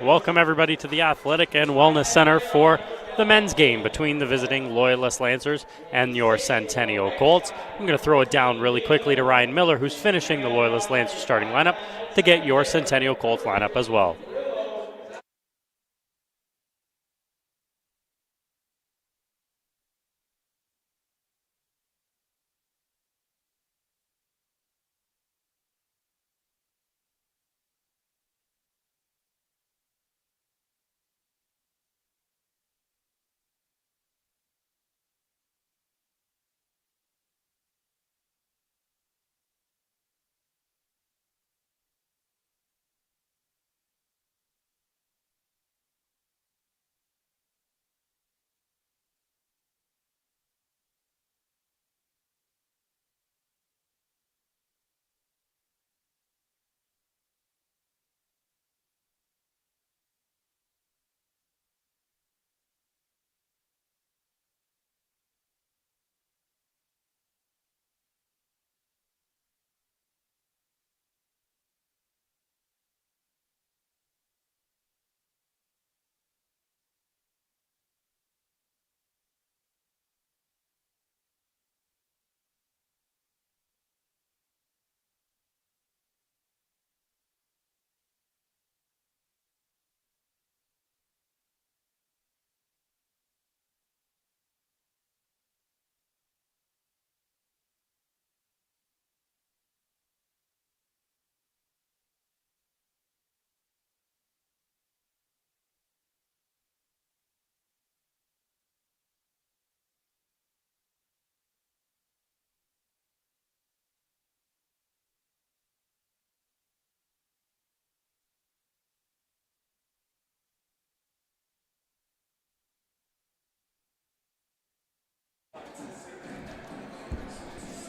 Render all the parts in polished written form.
Welcome everybody to the Athletic and Wellness Center for the men's game between the visiting Loyalist Lancers and your Centennial Colts. I'm going to throw it down really quickly to Ryan Miller, who's finishing the Loyalist Lancers starting lineup, to get your Centennial Colts lineup as well.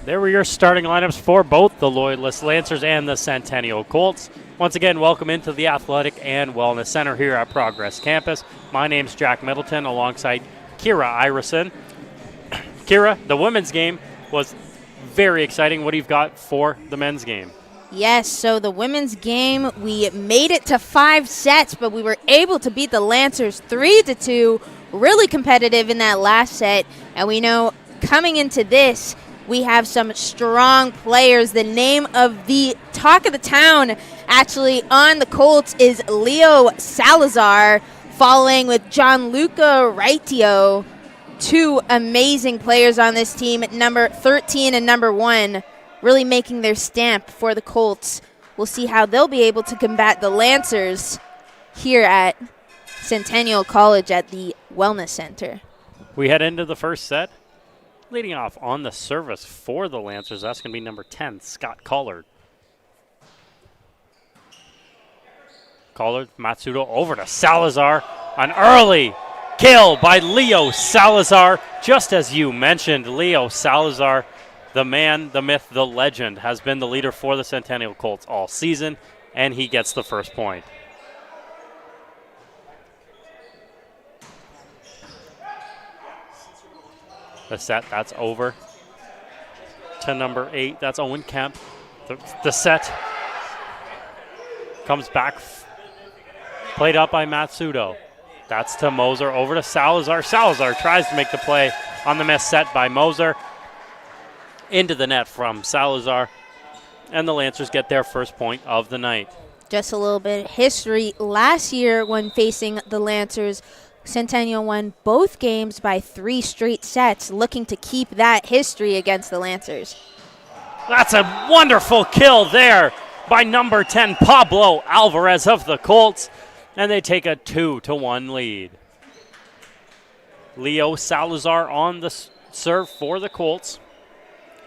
There were your starting lineups for both the Loyalist Lancers and the Centennial Colts. Once again, welcome into the Athletic and Wellness Center here at Progress Campus. My name's Jack Middleton alongside Kira Ireson. Kira, the women's game was very exciting. What do you got for the men's game? Yes, so the women's game, we made it to 5 sets, but we were able to beat the Lancers 3-2. Really competitive in that last set, and we know coming into this, we have some strong players. The name of the talk of the town actually on the Colts is Leo Salazar, following with Gianluca Raitio. Two amazing players on this team, number 13 and number 1, really making their stamp for the Colts. We'll see how they'll be able to combat the Lancers here at Centennial College at the Wellness Center. We head into the first set. Leading off on the service for the Lancers, that's going to be number 10, Scott Collard. Collard, Matsudo over to Salazar. An early kill by Leo Salazar. Just as you mentioned, Leo Salazar, the man, the myth, the legend, has been the leader for the Centennial Colts all season, and he gets the first point. The set, that's over to number 8. That's Owen Kemp. The set comes back, played up by Matsudo. That's to Moser, over to Salazar. Salazar tries to make the play on the miss set by Moser. Into the net from Salazar. And the Lancers get their first point of the night. Just a little bit of history. Last year when facing the Lancers, Centennial won both games by 3 straight sets, looking to keep that history against the Lancers. That's a wonderful kill there by number 10, Pablo Alvarez of the Colts, and they take a 2-1 lead. Leo Salazar on the serve for the Colts.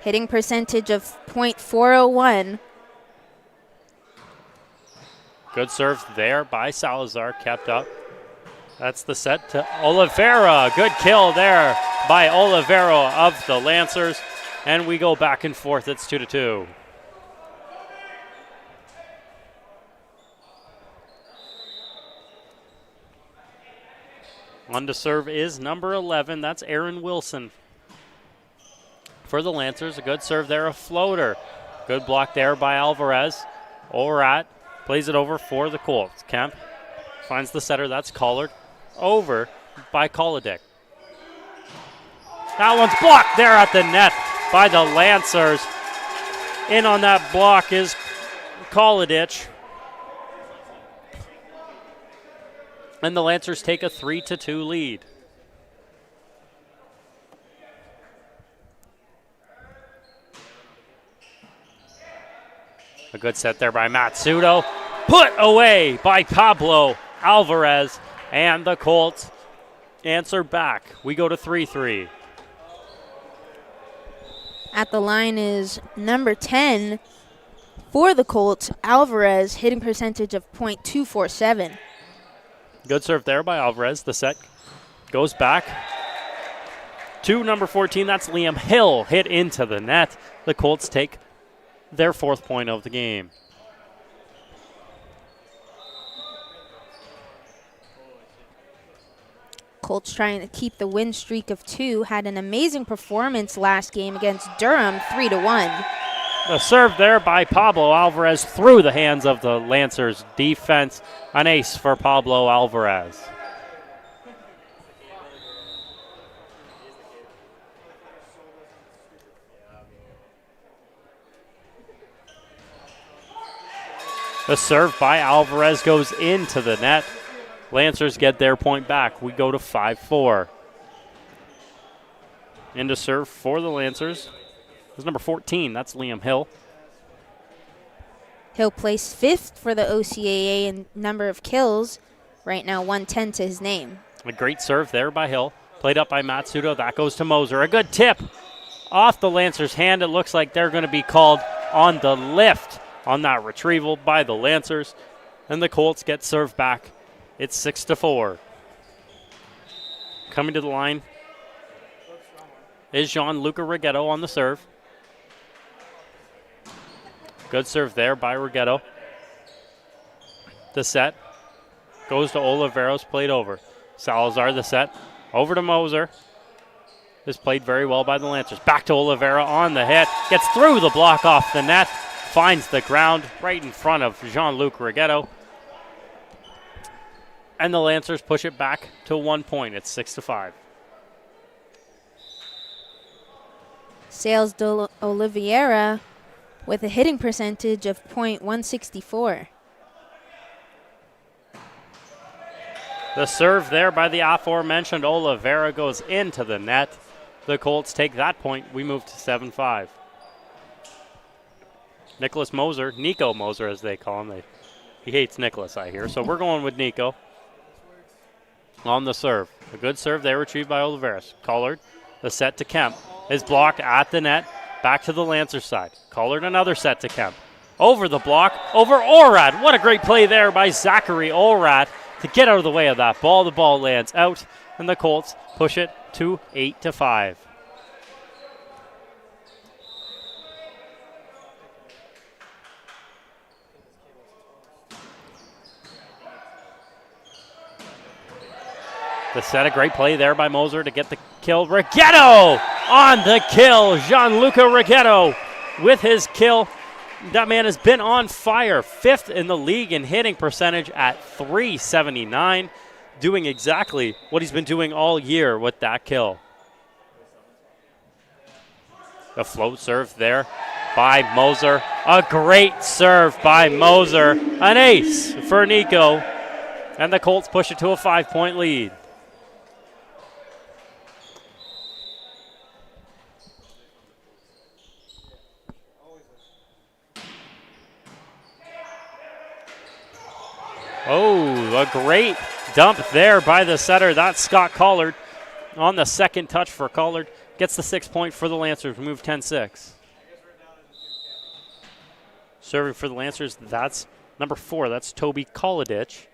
Hitting percentage of .401. Good serve there by Salazar, kept up. That's the set to Oliveira. Good kill there by Oliveira of the Lancers. And we go back and forth. It's 2-2. On to serve is number 11. That's Aaron Wilson. For the Lancers, a good serve there, a floater. Good block there by Alvarez. Orat plays it over for the Colts. Kemp Finds the setter, that's Collard. Over by Kolodic. That one's blocked there at the net by the Lancers. In on that block is Kolodic. And the Lancers take a 3-2 lead. A good set there by Matsudo. Put away by Pablo Alvarez. And the Colts answer back. We go to 3-3. At the line is number 10 for the Colts, Alvarez, hitting percentage of .247. Good serve there by Alvarez. The set goes back to number 14. That's Liam Hill. Hit into the net. The Colts take their 4th point of the game. Colts trying to keep the win streak of 2. Had an amazing performance last game against Durham, 3-1. The serve there by Pablo Alvarez through the hands of the Lancers defense. An ace for Pablo Alvarez. The serve by Alvarez goes into the net. Lancers get their point back. We go to 5-4. Into serve for the Lancers is number 14. That's Liam Hill. Hill placed 5th for the OCAA in number of kills. Right now, 110 to his name. A great serve there by Hill. Played up by Matsudo. That goes to Moser. A good tip off the Lancers' hand. It looks like they're going to be called on the lift on that retrieval by the Lancers. And the Colts get served back. It's 6-4. Coming to the line is Gianluca Righetto on the serve. Good serve there by Righetto. The set goes to Oliveros, played over. Salazar the set, over to Moser. This played very well by the Lancers. Back to Oliveira on the hit. Gets through the block off the net. Finds the ground right in front of Jean-Luc Righetto. And the Lancers push it back to 1 point. It's 6-5. Sales de Oliveira with a hitting percentage of .164. The serve there by the aforementioned Oliveira goes into the net. The Colts take that point. We move to 7-5. Nicholas Moser, Nico Moser as they call him. He hates Nicholas, I hear. So we're going with Nico on the serve. A good serve there retrieved by Oliveras. Collard, the set to Kemp. His block at the net. Back to the Lancers side. Collard, another set to Kemp. Over the block, over Orad. What a great play there by Zachary Orad to get out of the way of that ball. The ball lands out, and the Colts push it to 8-5. The set, a great play there by Moser to get the kill. Righetto on the kill. Gianluca Righetto with his kill. That man has been on fire. 5th in the league in hitting percentage at .379. Doing exactly what he's been doing all year with that kill. The float serve there by Moser. A great serve by Moser. An ace for Nico. And the Colts push it to a 5-point lead. Oh, a great dump there by the setter. That's Scott Collard on the second touch for Collard. Gets the 6 point for the Lancers. We move 10-6. Serving for the Lancers, that's number 4. That's Toby Kolodic.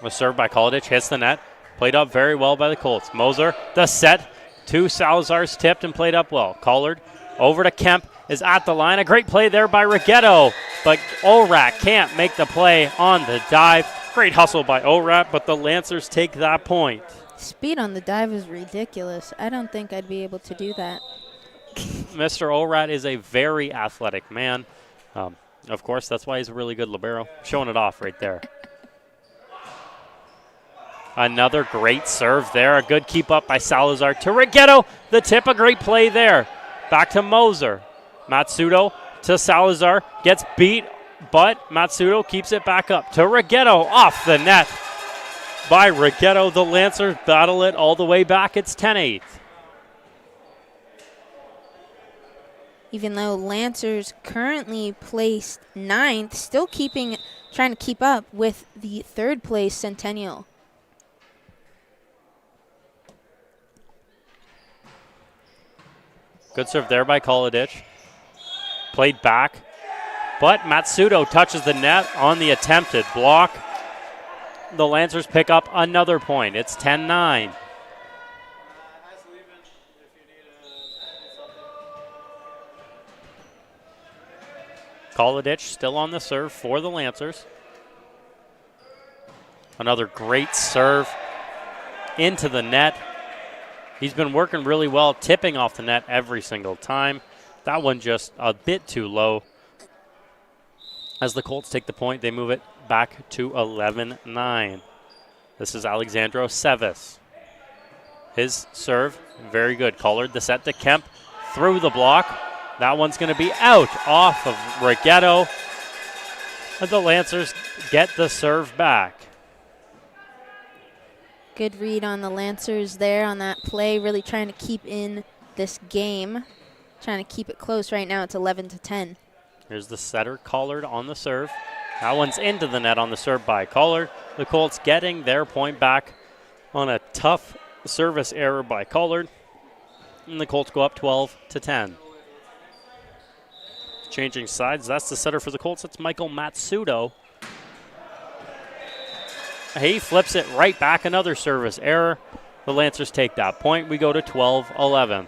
Was served by Kolodic, hits the net. Played up very well by the Colts. Moser, the set to Salazar's tipped and played up well. Collard over to Kemp. Is at the line. A great play there by Righetto, but Orat can't make the play on the dive. Great hustle by Orat, but the Lancers take that point. Speed on the dive is ridiculous. I don't think I'd be able to do that. Mr. Orat is a very athletic man. Of course, that's why he's a really good libero. Showing it off right there. Another great serve there. A good keep up by Salazar to Rigetto. The tip, a great play there. Back to Moser. Matsudo to Salazar. Gets beat, but Matsudo keeps it back up to Rigetto. Off the net by Rigetto. The Lancers battle it all the way back. It's 10-8. Even though Lancers currently placed 9th, still trying to keep up with the 3rd place Centennial. Good serve there by Kolodich. Played back, but Matsudo touches the net on the attempted block. The Lancers pick up another point. It's 10-9. Kolodich still on the serve for the Lancers. Another great serve into the net. He's been working really well, tipping off the net every single time. That one just a bit too low. As the Colts take the point, they move it back to 11-9. This is Alexandro Sevis. His serve, very good. Collard the set to Kemp, through the block. That one's going to be out off of Rigetto. And the Lancers get the serve back. Good read on the Lancers there on that play, really trying to keep in this game. Trying to keep it close right now. It's 11-10. Here's the setter, Collard, on the serve. That one's into the net on the serve by Collard. The Colts getting their point back on a tough service error by Collard. And the Colts go up 12-10. Changing sides, that's the setter for the Colts. That's Michael Matsudo. He flips it right back, another service error. The Lancers take that point. We go to 12-11.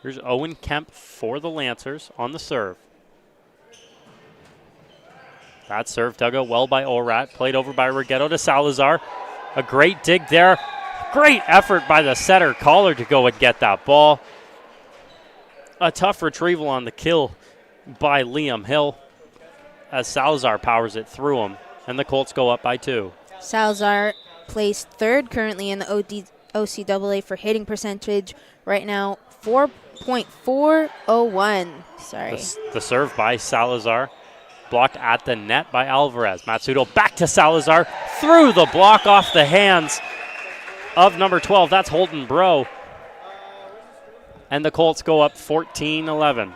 Here's Owen Kemp for the Lancers on the serve. That serve dug out well by Orat. Played over by Rigetto to Salazar. A great dig there. Great effort by the setter, Collard, to go and get that ball. A tough retrieval on the kill by Liam Hill as Salazar powers it through him, and the Colts go up by 2. Salazar placed 3rd currently in the OCAA for hitting percentage right now, 4.401. Sorry. The serve by Salazar, blocked at the net by Alvarez. Matsudo back to Salazar, through the block off the hands of number 12. That's Holden Bro. And the Colts go up 14-11.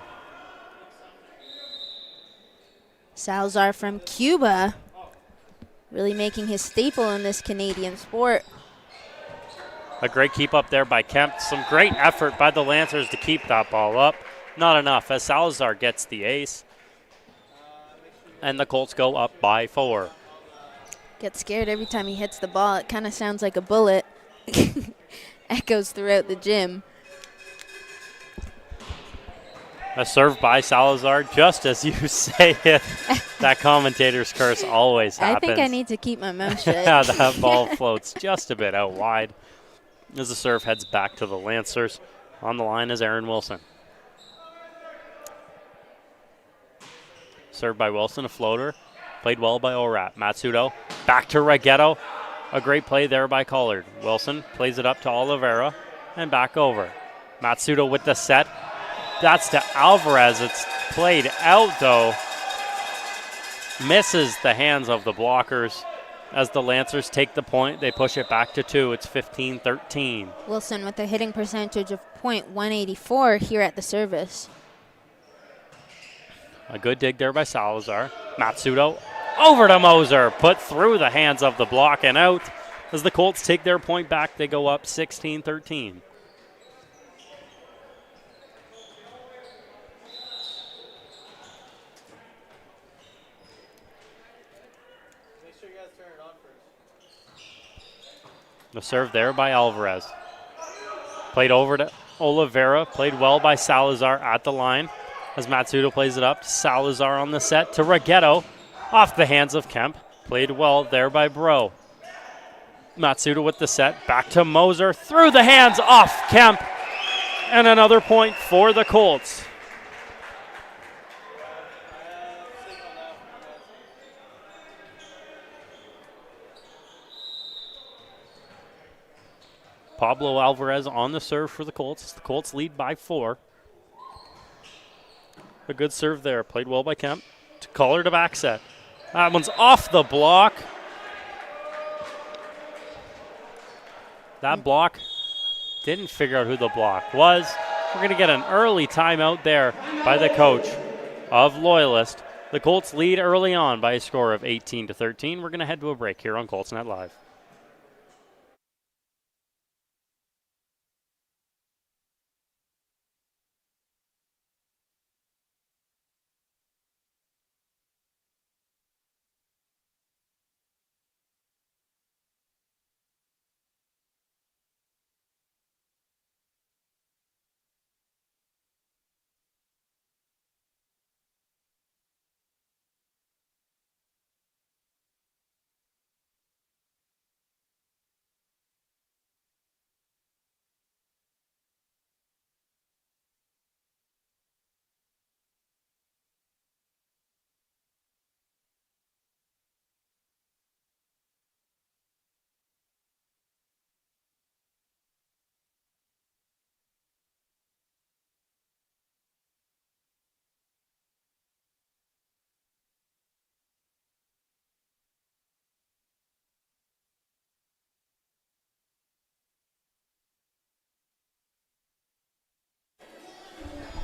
Salazar from Cuba, really making his staple in this Canadian sport. A great keep up there by Kemp. Some great effort by the Lancers to keep that ball up. Not enough as Salazar gets the ace. And the Colts go up by 4. Get scared every time he hits the ball. It kind of sounds like a bullet. Echoes throughout the gym. A serve by Salazar, just as you say it. That commentator's curse always happens. I think I need to keep my mouth shut. Yeah, that ball floats just a bit out wide as the serve heads back to the Lancers. On the line is Aaron Wilson. Served by Wilson, a floater. Played well by Orat. Matsudo back to Rigetto. A great play there by Collard. Wilson plays it up to Oliveira and back over. Matsudo with the set. That's to Alvarez. It's played out, though. Misses the hands of the blockers. As the Lancers take the point, they push it back to 2. It's 15-13. Wilson with a hitting percentage of .184 here at the service. A good dig there by Salazar. Matsudo over to Moser. Put through the hands of the block and out. As the Colts take their point back, they go up 16-13. The serve there by Alvarez. Played over to Oliveira. Played well by Salazar at the line. As Matsudo plays it up, Salazar on the set to Rigetto. Off the hands of Kemp. Played well there by Bro. Matsudo with the set. Back to Moser. Through the hands off Kemp. And another point for the Colts. Pablo Alvarez on the serve for the Colts. The Colts lead by 4. A good serve there. Played well by Kemp. Caller to back set. That one's off the block. That block, didn't figure out who the block was. We're going to get an early timeout there by the coach of Loyalist. The Colts lead early on by a score of 18-13. We're going to head to a break here on Colts Net Live.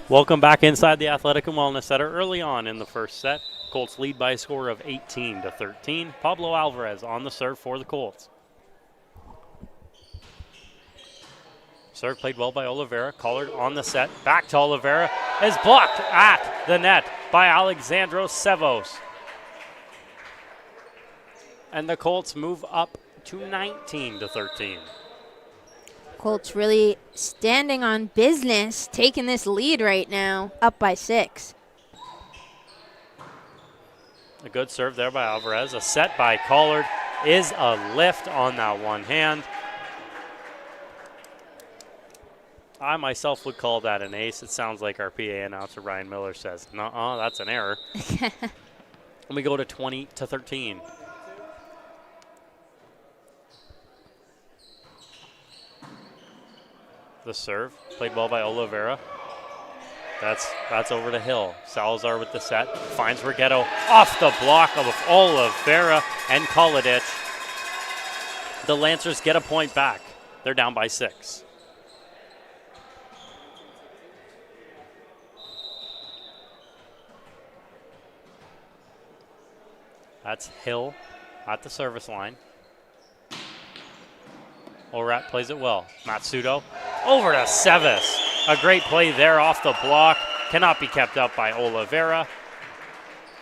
Welcome back inside the Athletic and Wellness Center. Early on in the first set, Colts lead by a score of 18-13. Pablo Alvarez on the serve for the Colts. Serve played well by Oliveira. Collard on the set. Back to Oliveira. Is blocked at the net by Alexandros Sevos. And the Colts move up to 19-13. Colts really standing on business, taking this lead right now, up by 6. A good serve there by Alvarez. A set by Collard is a lift on that one hand. I myself would call that an ace. It sounds like our PA announcer, Ryan Miller, says, "Nuh-uh, that's an error." And we go to 20-13. The serve, played well by Oliveira. That's over to Hill. Slazar with the set, finds Rigetto off the block of Oliveira and Kolodich. The Lancers get a point back. They're down by 6. That's Hill at the service line. Orat plays it well. Matsudo over to Sevis. A great play there off the block. Cannot be kept up by Oliveira.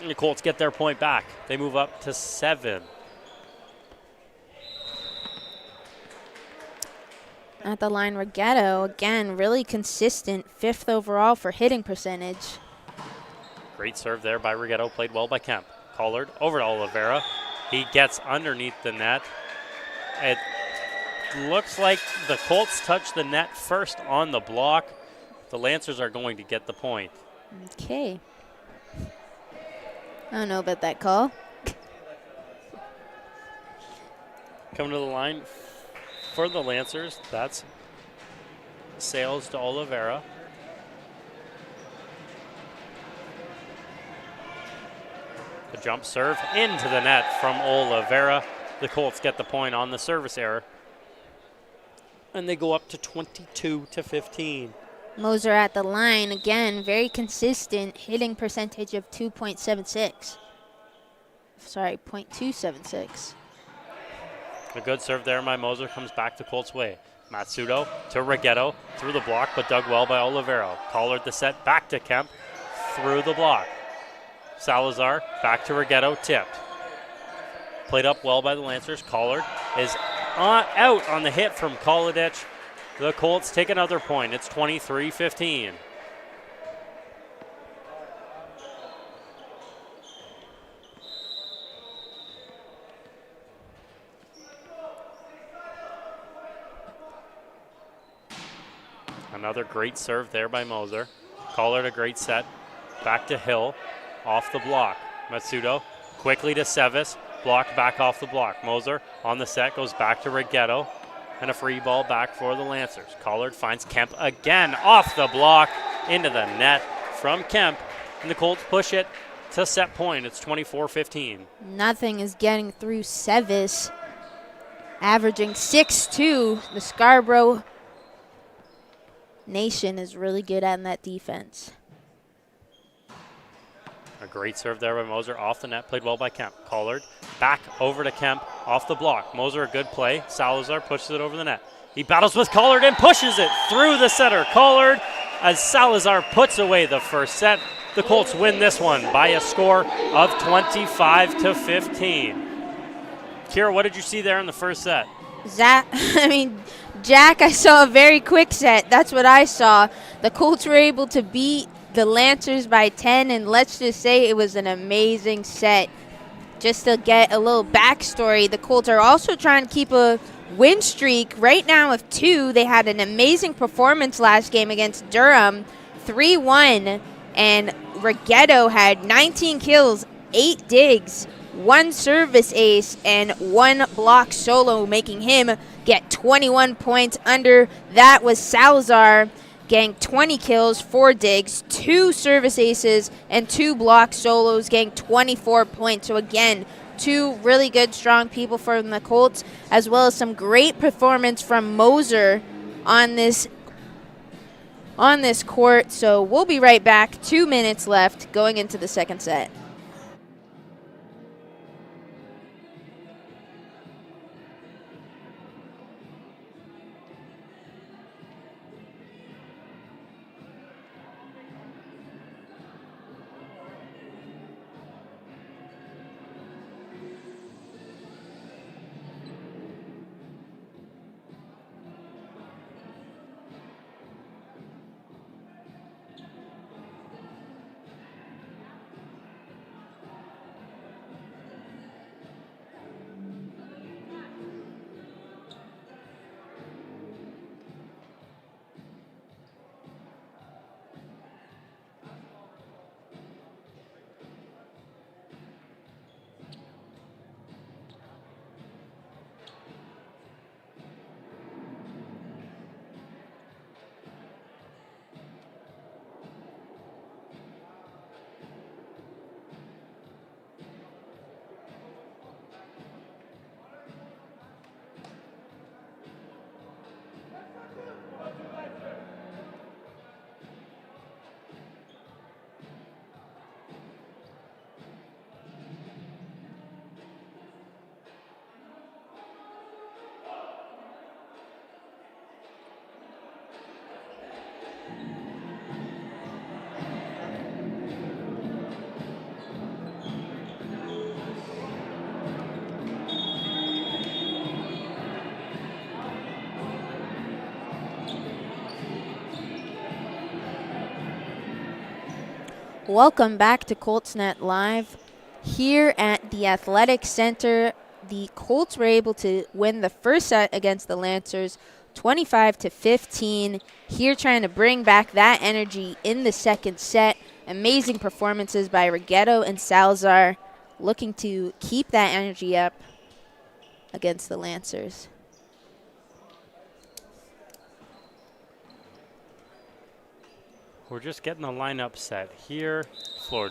And the Colts get their point back. They move up to 7. At the line, Rigetto, again, really consistent, 5th overall for hitting percentage. Great serve there by Rigetto. Played well by Kemp. Collard over to Oliveira. He gets underneath the net. It looks like the Colts touch the net first on the block. The Lancers are going to get the point. Okay. I don't know about that call. Coming to the line for the Lancers, that's Sales to Oliveira. The jump serve into the net from Oliveira. The Colts get the point on the service error. And they go up to 22-15. Moser at the line, again, very consistent, hitting percentage of 2.76. Sorry, 0.276. A good serve there by Moser, comes back the Colts' way. Matsudo to Rigetto, through the block, but dug well by Oliveira. Collard the set, back to Kemp, through the block. Slazar, back to Rigetto, tipped. Played up well by the Lancers. Collard is out on the hit from Kolodich. The Colts take another point. It's 23-15. Another great serve there by Moser. Collard, a great set. Back to Hill, off the block. Matsudo quickly to Sevis, blocked back off the block. Moser on the set, goes back to Rigetto, and a free ball back for the Lancers. Collard finds Kemp again, off the block, into the net from Kemp, and the Colts push it to set point. It's 24-15. Nothing is getting through Sevis, averaging 6'2". The Scarborough Nation is really good at that defense. A great serve there by Moser, off the net, played well by Kemp. Collard back over to Kemp, off the block. Moser, a good play. Salazar pushes it over the net. He battles with Collard and pushes it through the center. Collard, as Salazar puts away the first set. The Colts win this one by a score of 25-15. Kira, what did you see there in the first set? Jack, I saw a very quick set. That's what I saw. The Colts were able to beat the Lancers by 10, and let's just say it was an amazing set. Just to get a little backstory, the Colts are also trying to keep a win streak right now of 2. They had an amazing performance last game against Durham, 3-1, and Rigetto had 19 kills, 8 digs, 1 service ace, and 1 block solo, making him get 21 points. Under that was Salazar, getting 20 kills, 4 digs, 2 service aces, and 2 block solos, getting 24 points. So again, 2 really good, strong people from the Colts, as well as some great performance from Moser on this court. So we'll be right back. 2 minutes left going into the second set. Welcome back to ColtsNet Live. Here at the Athletic Center, the Colts were able to win the first set against the Lancers 25-15. Here trying to bring back that energy in the second set. Amazing performances by Rigetto and Salazar, looking to keep that energy up against the Lancers. We're just getting the lineup set here. Floor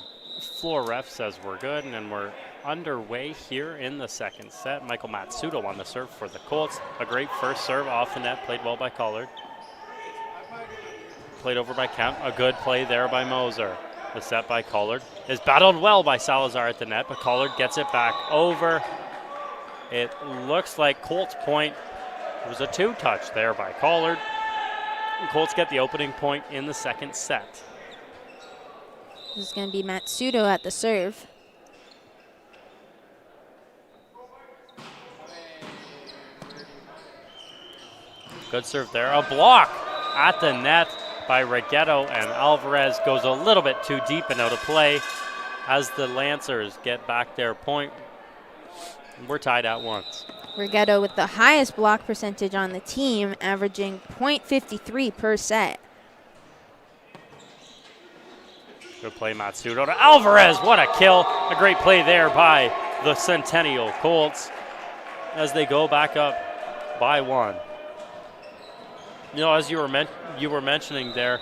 ref says we're good, and then we're underway here in the second set. Michael Matsudo on the serve for the Colts. A great first serve off the net, played well by Collard. Played over by Kemp. A good play there by Moser. The set by Collard is battled well by Salazar at the net, but Collard gets it back over. It looks like Colts point. It was a 2-touch there by Collard. Colts get the opening point in the second set. This is going to be Matsudo at the serve. Good serve there. A block at the net by Rigetto, and Alvarez goes a little bit too deep and out of play as the Lancers get back their point. We're tied at 1. Rigetto with the highest block percentage on the team, averaging .53 per set. Good play, Matsudo to Alvarez. What a kill. A great play there by the Centennial Colts as they go back up by 1. You know, as you were mentioning there,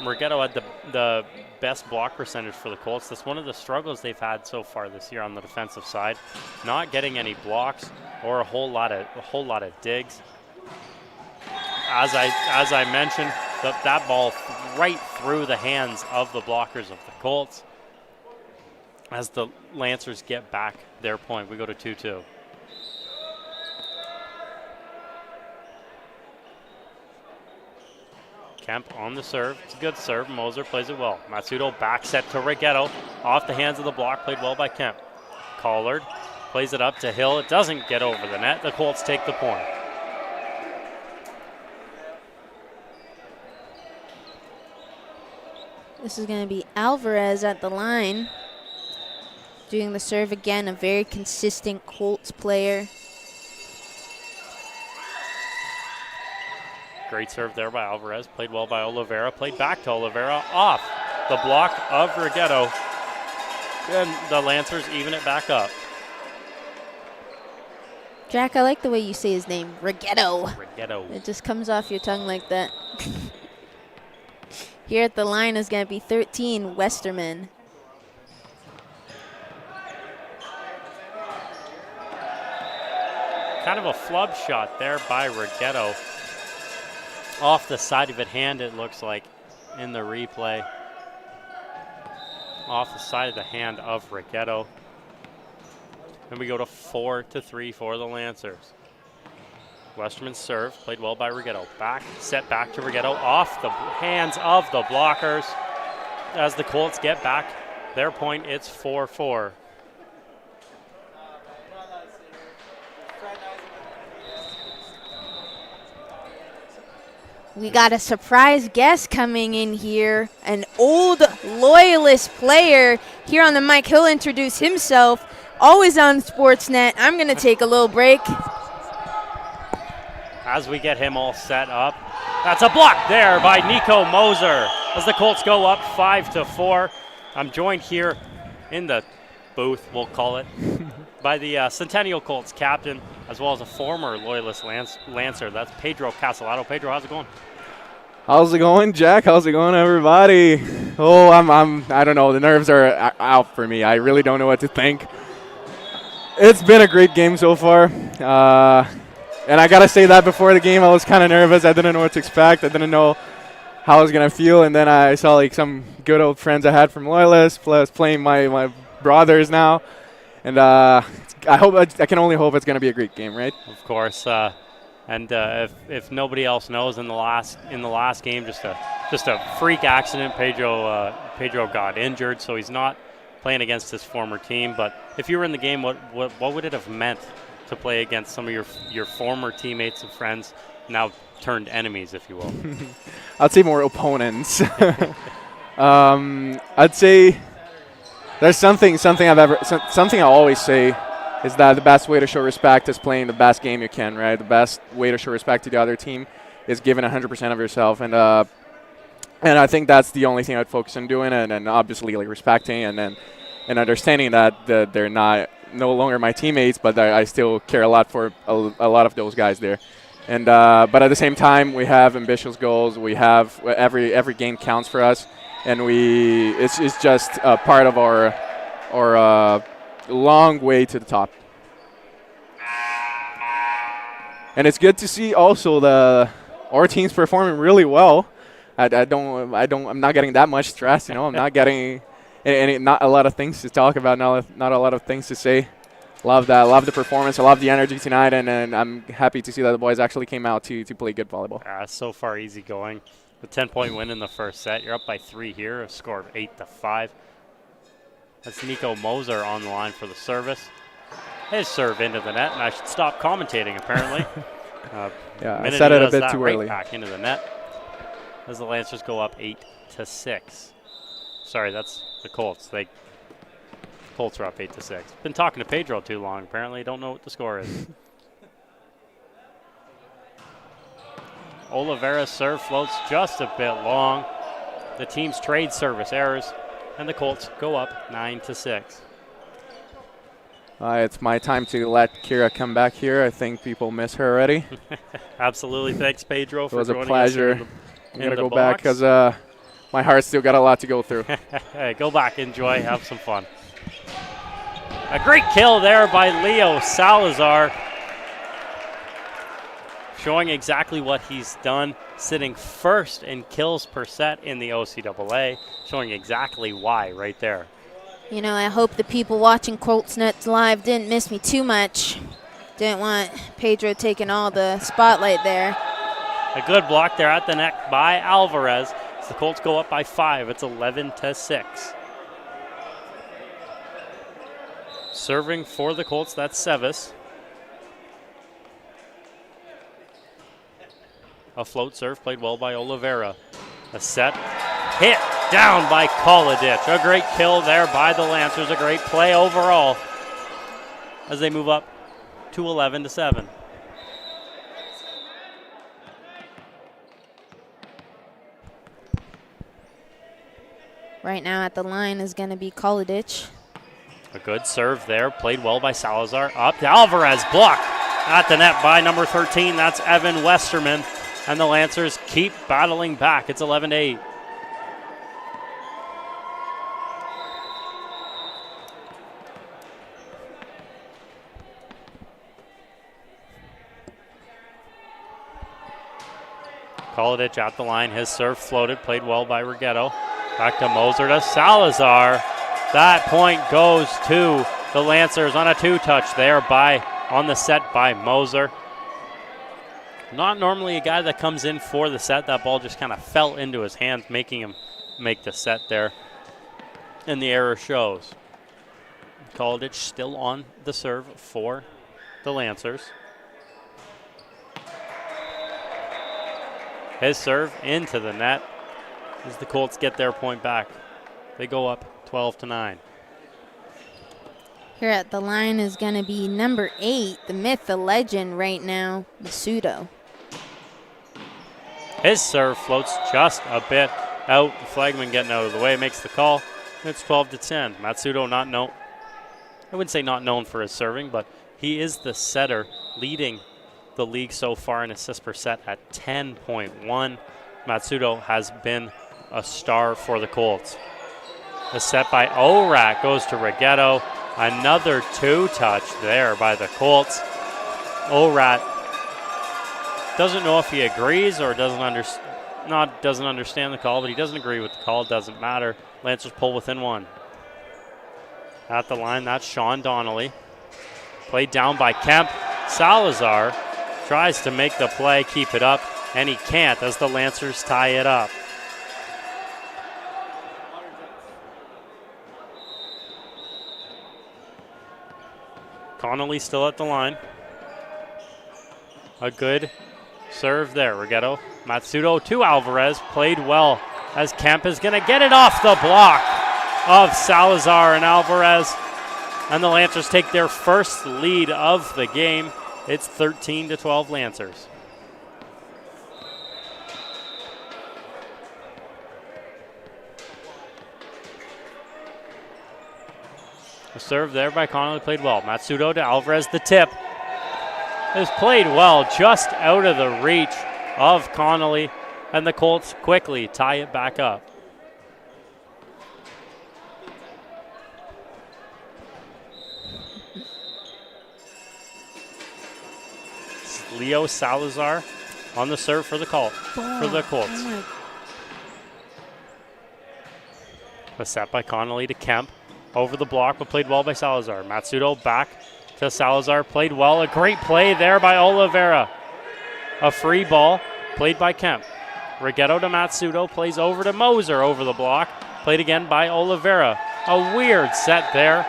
Morgetto had the best block percentage for the Colts. That's one of the struggles they've had so far this year on the defensive side. Not getting any blocks or a whole lot of digs. As I mentioned, that ball right through the hands of the blockers of the Colts. As the Lancers get back their point, we go to 2-2. Kemp on the serve. It's a good serve. Moser plays it well. Matsudo back set to Rigetto. Off the hands of the block. Played well by Kemp. Collard plays it up to Hill. It doesn't get over the net. The Colts take the point. This is going to be Alvarez at the line. Doing the serve again. A very consistent Colts player. Great serve there by Alvarez. Played well by Oliveira. Played back to Oliveira. Off the block of Rigetto. And the Lancers even it back up. Jack, I like the way you say his name. Rigetto. Rigetto. It just comes off your tongue like that. Here at the line is going to be 13, Westerman. Kind of a flub shot there by Rigetto. Off the side of it hand, it looks like, in the replay. Off the side of the hand of Rigetto. And we go to 4-3 for the Lancers. Westerman's serve, played well by Rigetto. Back, set back to Rigetto, off the hands of the blockers. As the Colts get back their point, it's 4-4. We got a surprise guest coming in here, an old Loyalist player here on the mic. He'll introduce himself, always on Sportsnet. I'm going to take a little break. As we get him all set up, that's a block there by Nico Moser as the Colts go up 5-4. I'm joined here in the booth, we'll call it, by the Centennial Colts captain, as well as a former Loyalist Lancer. That's Pedro Casellatto. Pedro, how's it going? How's it going, Jack? How's it going, everybody? Oh, I don't know. The nerves are out for me. I really don't know what to think. It's been a great game so far. And I got to say that before the game, I was kind of nervous. I didn't know what to expect. I didn't know how I was going to feel. And then I saw like some good old friends I had from Loyalist, plus playing my brothers now. And I can only hope it's going to be a great game, right? Of course. And if nobody else knows, in the last game, just a freak accident. Pedro got injured, so he's not playing against his former team. But if you were in the game, what would it have meant to play against some of your former teammates and friends, now turned enemies, if you will? I'd say more opponents. I'd say there's something I always say. Is that the best way to show respect is playing the best game you can, right? The best way to show respect to the other team is giving 100% of yourself. And I think that's the only thing I'd focus on doing, and obviously like respecting and understanding that they're no longer my teammates, but I still care a lot for a lot of those guys there. And but at the same time, we have ambitious goals. We have every game counts for us, and it's just a part of our long way to the top. And it's good to see also our team's performing really well. I'm not getting that much stress, I'm not getting not a lot of things to talk about, not a lot of things to say. Love that. Love the performance. I love the energy tonight, and I'm happy to see that the boys actually came out to play good volleyball. So far easy going. The 10-point win in the first set. You're up by 3 here, a score of 8-5. That's Nico Moser on the line for the service. His serve into the net, and I should stop commentating, apparently. Yeah, I said it a bit too early. Back into the net as the Lancers go up 8-6. Sorry, that's the Colts. Colts are up 8-6. Been talking to Pedro too long, apparently. Don't know what the score is. Oliveira's serve floats just a bit long. The team's trade service errors and the Colts go up 9-6. It's my time to let Kira come back here. I think people miss her already. Absolutely. Thanks, Pedro, for joining us. It was a pleasure. I'm going to go back because my heart's still got a lot to go through. Hey, go back, enjoy, have some fun. A great kill there by Leo Salazar, showing exactly what he's done, sitting first in kills per set in the OCAA, showing exactly why right there. You know, I hope the people watching Colts Nets Live didn't miss me too much. Didn't want Pedro taking all the spotlight there. A good block there at the neck by Alvarez. The Colts go up by 5. It's 11-6. Serving for the Colts, that's Sevis. A float serve played well by Oliveira. A set hit down by Kolodich. A great kill there by the Lancers. A great play overall as they move up to 11-7. Right now at the line is going to be Kolodich. A good serve there, played well by Salazar. Up to Alvarez, blocked at the net by number 13. That's Evan Westerman. And the Lancers keep battling back. It's 11-8. Kolodich at the line. His serve floated, played well by Rigetto. Back to Moser to Salazar. That point goes to the Lancers on a 2-touch there on the set by Moser. Not normally a guy that comes in for the set. That ball just kind of fell into his hands, making him make the set there. And the error shows. Kolodich still on the serve for the Lancers. His serve into the net as the Colts get their point back. They go up 12-9. Here at the line is going to be number 8, the myth, the legend right now, Masudo. His serve floats just a bit out. The flagman getting out of the way makes the call. It's 12-10. Matsudo I wouldn't say not known for his serving, but he is the setter leading the league so far in assists per set at 10.1. Matsudo has been a star for the Colts. The set by Orat goes to Rigetto. Another 2-touch there by the Colts. Orat doesn't know if he agrees or doesn't understand the call, but he doesn't agree with the call. Doesn't matter. Lancers pull within 1. At the line, that's Sean Donnelly. Played down by Kemp. Salazar tries to make the play, keep it up, and he can't as the Lancers tie it up. Connolly still at the line. A good serve there. Rigetto. Matsudo to Alvarez. Played well as Kemp is going to get it off the block of Salazar and Alvarez. And the Lancers take their first lead of the game. It's 13-12 Lancers. A serve there by Connolly, played well. Matsudo to Alvarez, the tip. Is played well, just out of the reach of Connolly, and the Colts quickly tie it back up. Leo Salazar on the serve for the Colts. A set by Connolly to Kemp. Over the block, but played well by Salazar. Matsudo back to Salazar. Played well. A great play there by Oliveira. A free ball played by Kemp. Rigetto to Matsudo. Plays over to Moser over the block. Played again by Oliveira. A weird set there.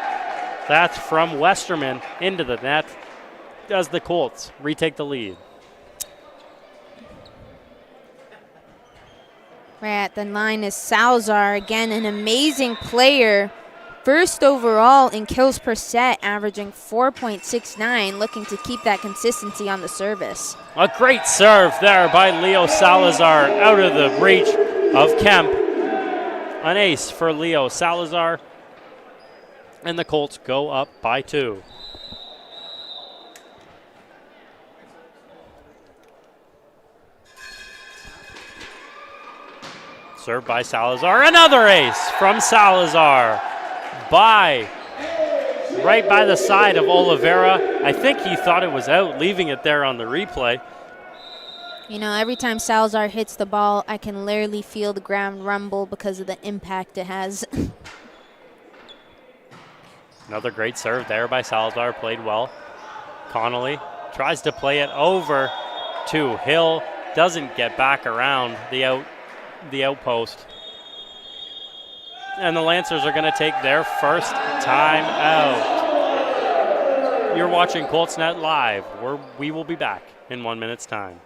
That's from Westerman into the net as the Colts retake the lead. Right at the line is Salazar. Again, an amazing player. First overall in kills per set, averaging 4.69, looking to keep that consistency on the service. A great serve there by Leo Salazar out of the reach of Kemp. An ace for Leo Salazar, and the Colts go up by 2. Served by Salazar. Another ace from Salazar right by the side of Oliveira. I think he thought it was out, leaving it there on the replay. You know, every time Salazar hits the ball, I can literally feel the ground rumble because of the impact it has. Another great serve there by Salazar, played well. Connolly tries to play it over to Hill, doesn't get back around the outpost. And the Lancers are going to take their first time out. You're watching ColtsNet Live. We will be back in 1 minute's time.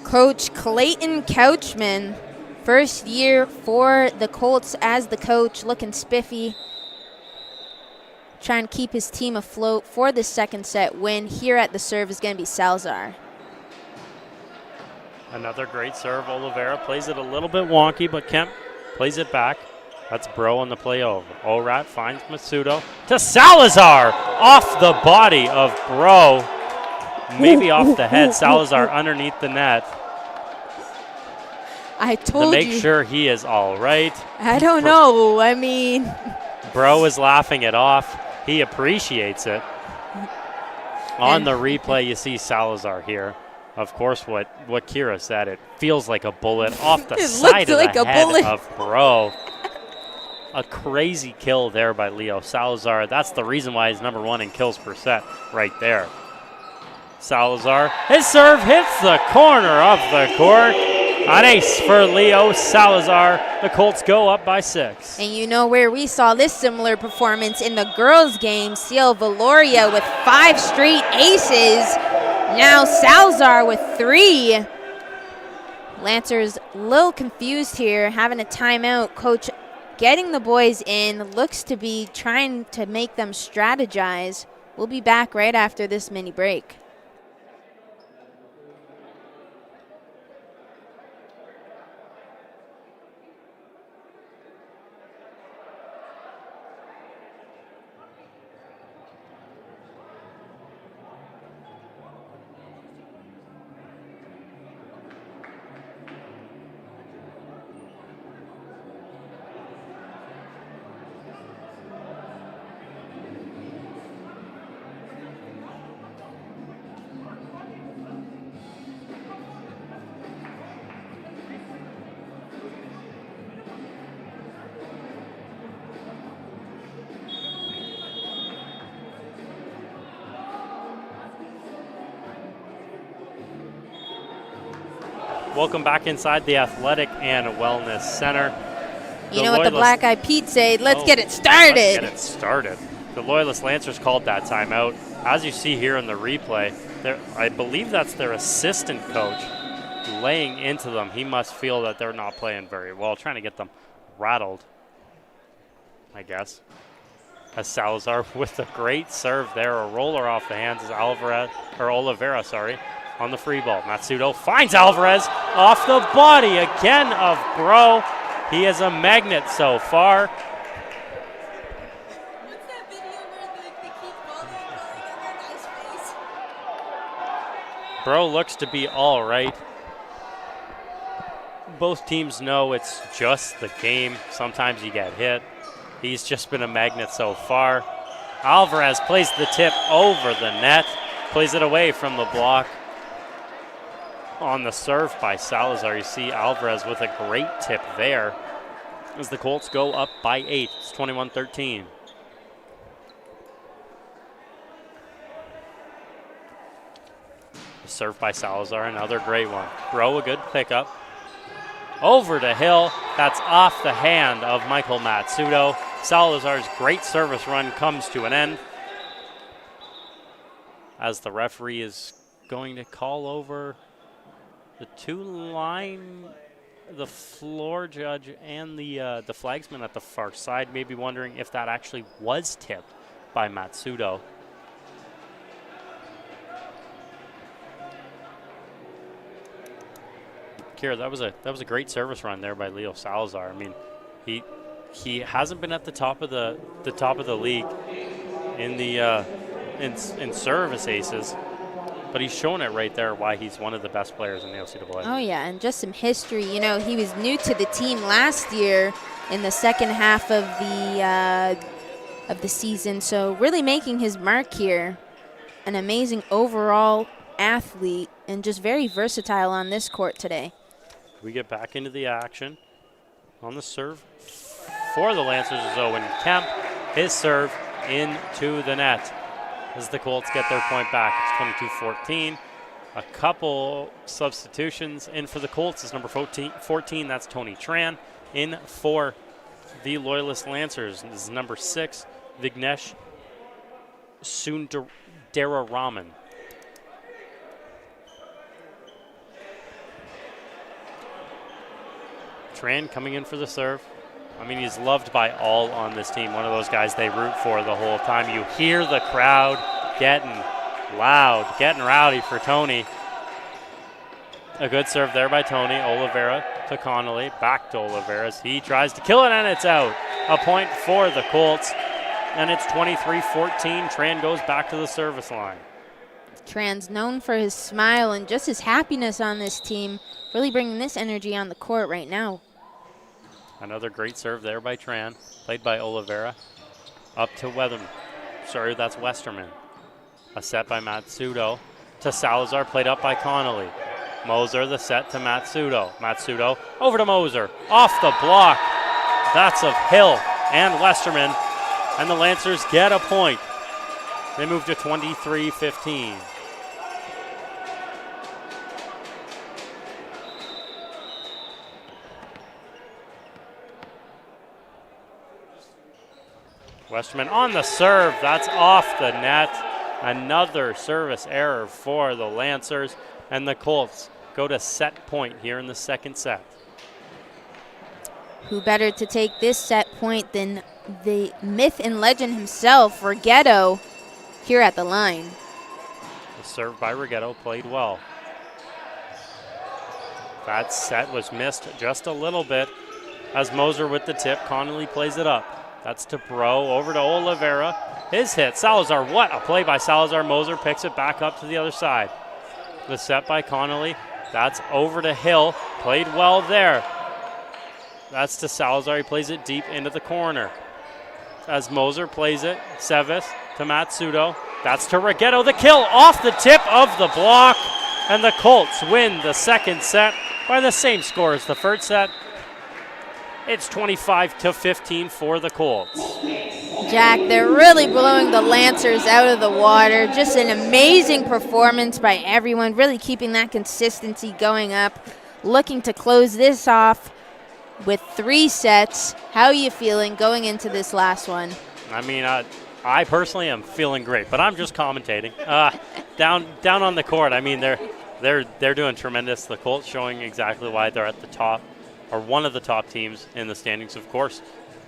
Coach Clayton Couchman, first year for the Colts as the coach, looking spiffy. Trying to keep his team afloat for the second set win. Here at the serve is going to be Salazar. Another great serve. Oliveira plays it a little bit wonky, but Kemp plays it back. That's Bro on the play over. Orat finds Masudo to Salazar, off the body of Bro. Maybe off the head. Salazar underneath the net. I told you. To make sure he is all right. I don't know. I mean. Bro is laughing it off. He appreciates it. On the replay, you see Salazar here. Of course, what Kira said, it feels like a bullet off the side of the head of Bro. A crazy kill there by Leo Salazar. That's the reason why he's #1 in kills per set right there. Salazar, his serve hits the corner of the court. An ace for Leo Salazar. The Colts go up by 6. And you know where we saw this similar performance in the girls' game, Ciel Valoria with 5 straight aces. Now Salazar with 3. Lancers a little confused here, having a timeout. Coach getting the boys in, looks to be trying to make them strategize. We'll be back right after this mini break. Welcome back inside the Athletic and Wellness Center. You know what the Black Eyed Peas say, let's get it started. Let's get it started. The Loyalist Lancers called that timeout. As you see here in the replay, I believe that's their assistant coach laying into them. He must feel that they're not playing very well, trying to get them rattled, I guess. As Salazar with a great serve there, a roller off the hands is Oliveira, on the free ball. Matsudo finds Alvarez off the body again of Bro. He is a magnet so far. What's that video where they keep volleying on that guy's face? Bro looks to be all right. Both teams know it's just the game. Sometimes you get hit. He's just been a magnet so far. Alvarez plays the tip over the net, plays it away from the block. On the serve by Slazar, you see Alvarez with a great tip there as the Colts go up by 8. It's 21-13. Serve by Slazar, another great one. Bro, a good pickup. Over to Hill. That's off the hand of Michael Matsudo. Salazar's great service run comes to an end as the referee is going to call over the the floor judge and the flagsman at the far side, maybe wondering if that actually was tipped by Matsudo. Kira, that was a great service run there by Leo Salazar. I mean, he hasn't been at the top of the league in the in service aces, but he's shown it right there why he's one of the best players in the OCAA. Oh yeah, and just some history. You know, he was new to the team last year in the second half of the season, so really making his mark here. An amazing overall athlete and just very versatile on this court today. We get back into the action. On the serve for the Lancers is Owen Kemp. His serve into the net as the Colts get their point back. It's 22-14. A couple substitutions in for the Colts is number 14. That's Tony Tran. In for the Loyalist Lancers this is number 6, Vignesh Sundararaman. Tran coming in for the serve. I mean, he's loved by all on this team. One of those guys they root for the whole time. You hear the crowd getting loud, getting rowdy for Tony. A good serve there by Tony. Oliveira to Connolly. Back to Oliveira as he tries to kill it, and it's out. A point for the Colts, and it's 23-14. Tran goes back to the service line. Tran's known for his smile and just his happiness on this team, really bringing this energy on the court right now. Another great serve there by Tran, played by Oliveira. Up to Weatherman. Sorry, that's Westerman. A set by Matsudo to Salazar, played up by Connolly. Moser, the set to Matsudo. Matsudo over to Moser. Off the block. That's of Hill and Westerman. And the Lancers get a point. They move to 23-15. Westerman on the serve. That's off the net. Another service error for the Lancers. And the Colts go to set point here in the second set. Who better to take this set point than the myth and legend himself, Rigetto, here at the line. The serve by Rigetto played well. That set was missed just a little bit as Moser with the tip. Connolly plays it up. That's to Bro, over to Oliveira. His hit, Salazar, what a play by Salazar. Moser picks it back up to the other side. The set by Connolly, that's over to Hill. Played well there. That's to Salazar, he plays it deep into the corner. As Moser plays it, Sevis to Matsudo. That's to Rigetto, the kill off the tip of the block. And the Colts win the second set by the same score as the first set. It's 25-15 for the Colts. Jack, they're really blowing the Lancers out of the water. Just an amazing performance by everyone, really keeping that consistency going up. Looking to close this off with 3 sets. How are you feeling going into this last one? I mean, I personally am feeling great, but I'm just commentating. Down on the court, I mean, they're doing tremendous. The Colts showing exactly why they're at the top, or one of the top teams in the standings, of course.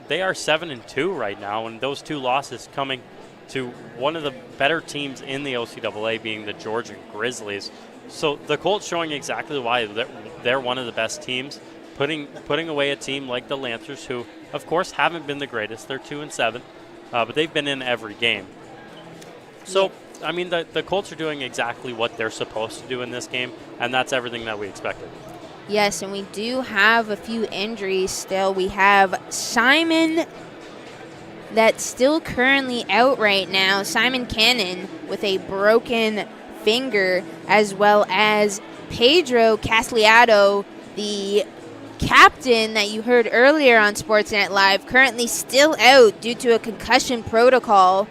They are 7-2 right now, and those 2 losses coming to one of the better teams in the OCAA, being the Georgia Grizzlies. So the Colts showing exactly why they're one of the best teams, putting away a team like the Lancers, who, of course, haven't been the greatest. They're 2-7, but they've been in every game. So, I mean, the Colts are doing exactly what they're supposed to do in this game, and that's everything that we expected. Yes, and we do have a few injuries still. We have Simon that's still currently out right now. Simon Cannon with a broken finger, as well as Pedro Casellatto, the captain that you heard earlier on Sportsnet Live, currently still out due to a concussion protocol.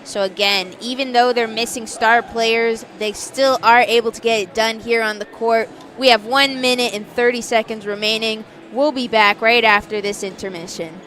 So again, even though they're missing star players, they still are able to get it done here on the court. We have 1 minute and 30 seconds remaining. We'll be back right after this intermission.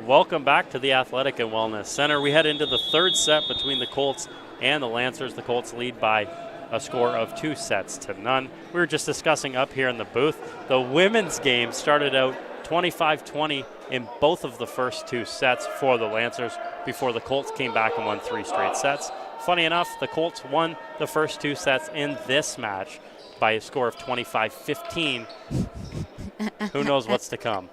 Welcome back to the Athletic and Wellness Center. We head into the third set between the Colts and the Lancers. The Colts lead by a score of 2-0. We were just discussing up here in the booth. The women's game started out 25-20 in both of the first 2 sets for the Lancers before the Colts came back and won 3 straight sets. Funny enough, the Colts won the first 2 sets in this match by a score of 25-15. Who knows what's to come?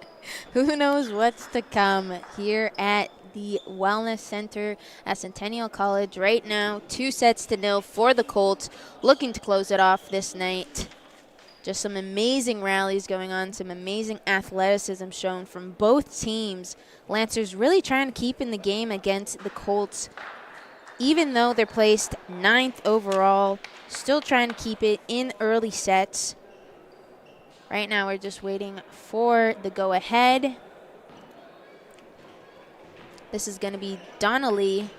Who knows what's to come here at the Wellness Center at Centennial College right now. 2-0 for the Colts, looking to close it off this night. Just some amazing rallies going on, some amazing athleticism shown from both teams. Lancers really trying to keep in the game against the Colts. Even though they're placed 9th overall, still trying to keep it in early sets. Right now we're just waiting for the go-ahead. This is going to be Donnelly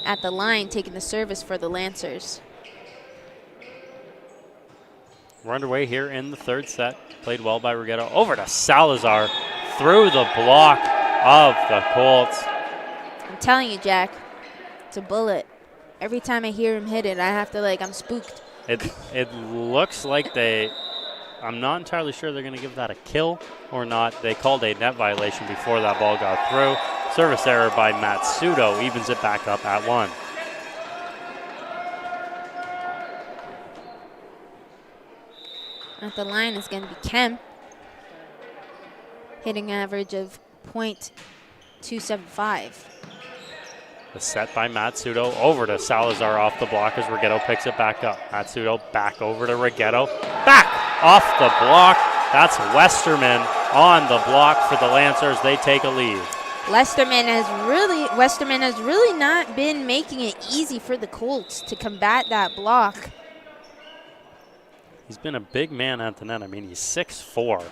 at the line taking the service for the Lancers. We're underway here in the third set. Played well by Rigetto. Over to Slazar through the block of the Colts. I'm telling you, Jack, it's a bullet. Every time I hear him hit it, I have to, I'm spooked. It looks like I'm not entirely sure they're going to give that a kill or not. They called a net violation before that ball got through. Service error by Matsudo evens it back up at 1. At the line is going to be Kemp. Hitting average of .275. The set by Matsudo over to Slazar off the block as Rigetto picks it back up. Matsudo back over to Rigetto. Back off the block. That's Westerman on the block for the Lancers. They take a lead. Westerman has really not been making it easy for the Colts to combat that block. He's been a big man at the net. I mean, he's 6'4",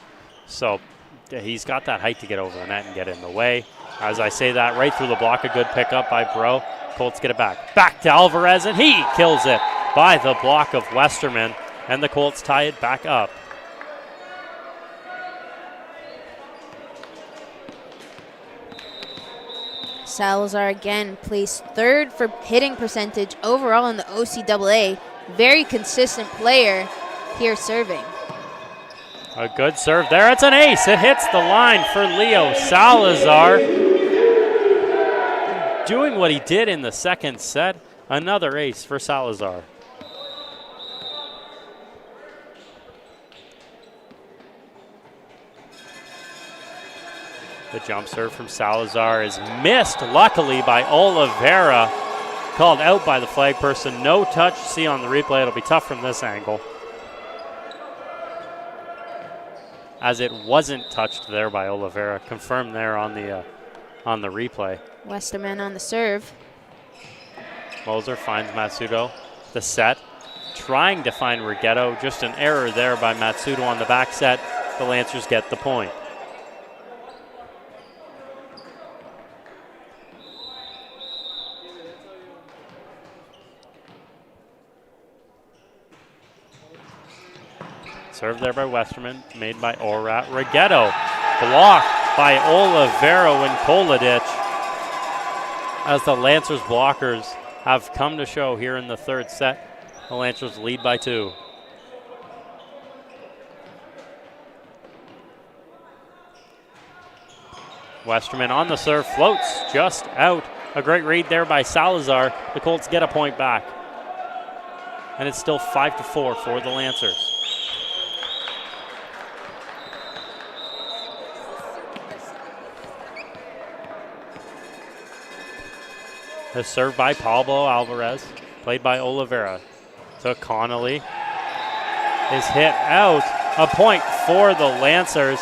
so he's got that height to get over the net and get in the way. As I say that, right through the block, a good pickup by Bro. Colts get it back. Back to Alvarez, and he kills it by the block of Westerman, and the Colts tie it back up. Slazar again placed 3rd for hitting percentage overall in the OCAA. Very consistent player here serving. A good serve there. It's an ace. It hits the line for Leo Slazar. Doing what he did in the second set. Another ace for Slazar. The jump serve from Slazar is missed, luckily, by Oliveira. Called out by the flag person. No touch. See on the replay. It'll be tough from this angle, as it wasn't touched there by Oliveira. Confirmed there on the replay. Westerman on the serve. Moser finds Matsudo. The set. Trying to find Rigetto. Just an error there by Matsudo on the back set. The Lancers get the point. Served there by Westerman, made by Orat. Rigetto blocked by Olivero and Koladic, as the Lancers blockers have come to show here in the third set. The Lancers lead by 2. Westerman on the serve, floats just out. A great read there by Slazar. The Colts get a point back. And it's still 5-4 for the Lancers. The serve by Pablo Alvarez, played by Oliveira. To Connolly. Is hit out. A point for the Lancers.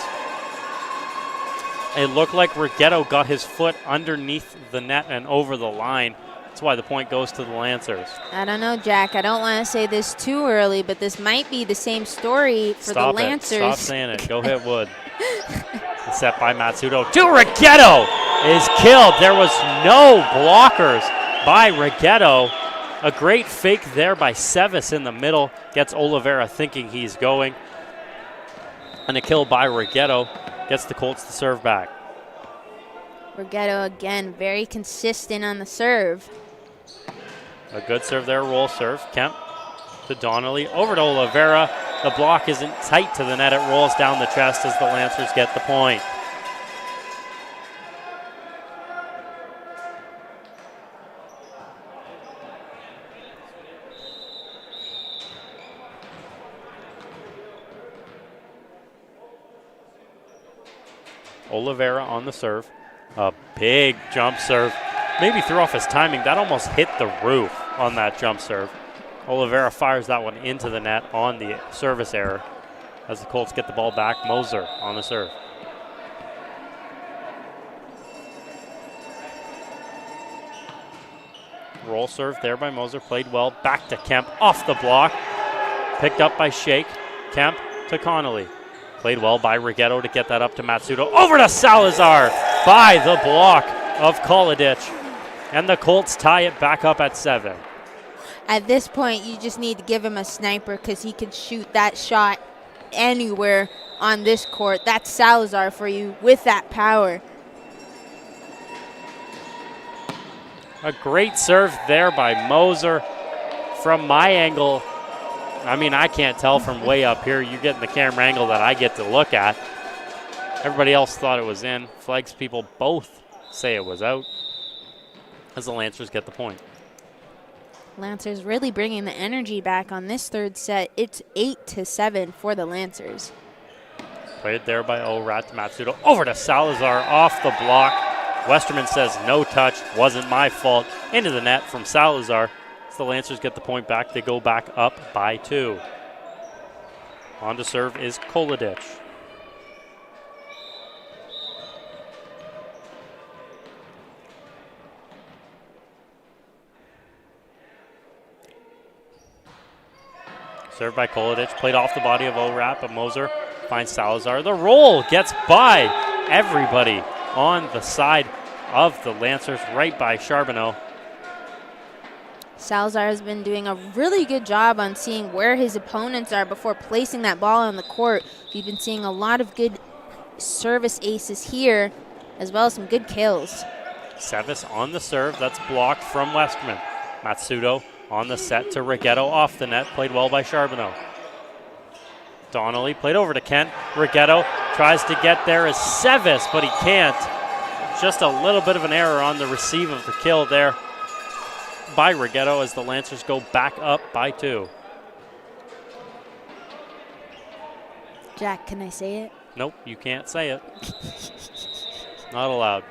It looked like Rigetto got his foot underneath the net and over the line. That's why the point goes to the Lancers. I don't know, Jack. I don't want to say this too early, but this might be the same story for the Lancers. Stop saying it. Go hit Wood. Set by Matsudo to Rigetto is killed. There was no blockers by Rigetto. A great fake there by Sevis in the middle. Gets Oliveira thinking he's going. And a kill by Rigetto gets the Colts to serve back. Rigetto again, very consistent on the serve. A good serve there, roll serve. Kemp to Donnelly, over to Oliveira. The block isn't tight to the net. It rolls down the chest as the Lancers get the point. Oliveira on the serve. A big jump serve. Maybe threw off his timing. That almost hit the roof on that jump serve. Oliveira fires that one into the net on the service error as the Colts get the ball back. Moser on the serve. Roll serve there by Moser. Played well. Back to Kemp. Off the block. Picked up by Shake. Kemp to Connolly. Played well by Rigetto to get that up to Matsudo. Over to Slazar by the block of Koladic. And the Colts tie it back up at 7. At this point, you just need to give him a sniper because he could shoot that shot anywhere on this court. That's Slazar for you with that power. A great serve there by Moser. From my angle, I mean, I can't tell from way up here. You're getting the camera angle that I get to look at. Everybody else thought it was in. Flags people both say it was out as the Lancers get the point. Lancers really bringing the energy back on this third set. It's 8-7 for the Lancers. Played there by Orat to Matsudo. Over to Slazar off the block. Westerman says no touch, wasn't my fault. Into the net from Slazar. As the Lancers get the point back, they go back up by 2. On to serve is Koladic. Served by Koladic, played off the body of Orat, but Moser finds Slazar. The roll gets by everybody on the side of the Lancers, right by Charbonneau. Slazar has been doing a really good job on seeing where his opponents are before placing that ball on the court. We've been seeing a lot of good service aces here, as well as some good kills. Sevis on the serve, that's blocked from Westerman. Matsudo on the set to Rigetto off the net, played well by Charbonneau. Donnelly played over to Kent. Rigetto tries to get there as Sevis, but he can't. Just a little bit of an error on the receive of the kill there by Rigetto as the Lancers go back up by 2. Jack, can I say it? Nope, you can't say it. Not allowed.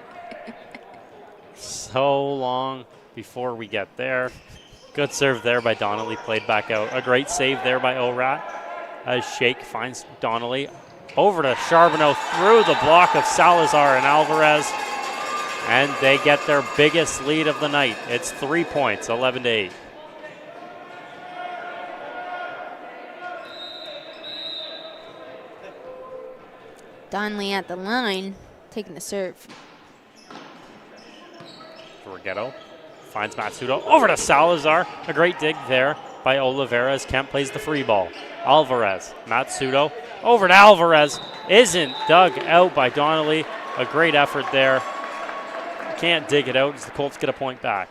So long before we get there. Good serve there by Donnelly, played back out. A great save there by Orat as Shake finds Donnelly. Over to Charbonneau through the block of Slazar and Alvarez. And they get their biggest lead of the night. It's 3 points, 11-8. Donnelly at the line, taking the serve. Rigetto finds Matsudo over to Slazar. A great dig there by Oliveira as Kemp plays the free ball. Alvarez, Matsudo, over to Alvarez. Isn't dug out by Donnelly. A great effort there. Can't dig it out as the Colts get a point back.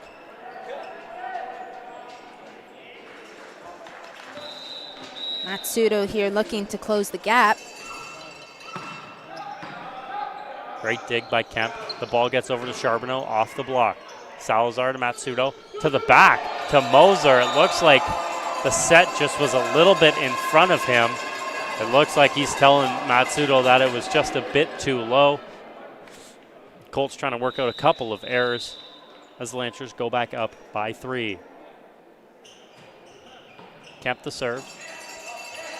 Matsudo here looking to close the gap. Great dig by Kemp. The ball gets over to Charbonneau off the block. Salazar to Matsudo. To the back to Moser. It looks like the set just was a little bit in front of him. It looks like he's telling Matsudo that it was just a bit too low. Colts trying to work out a couple of errors as the Lancers go back up by 3. Kemp the serve.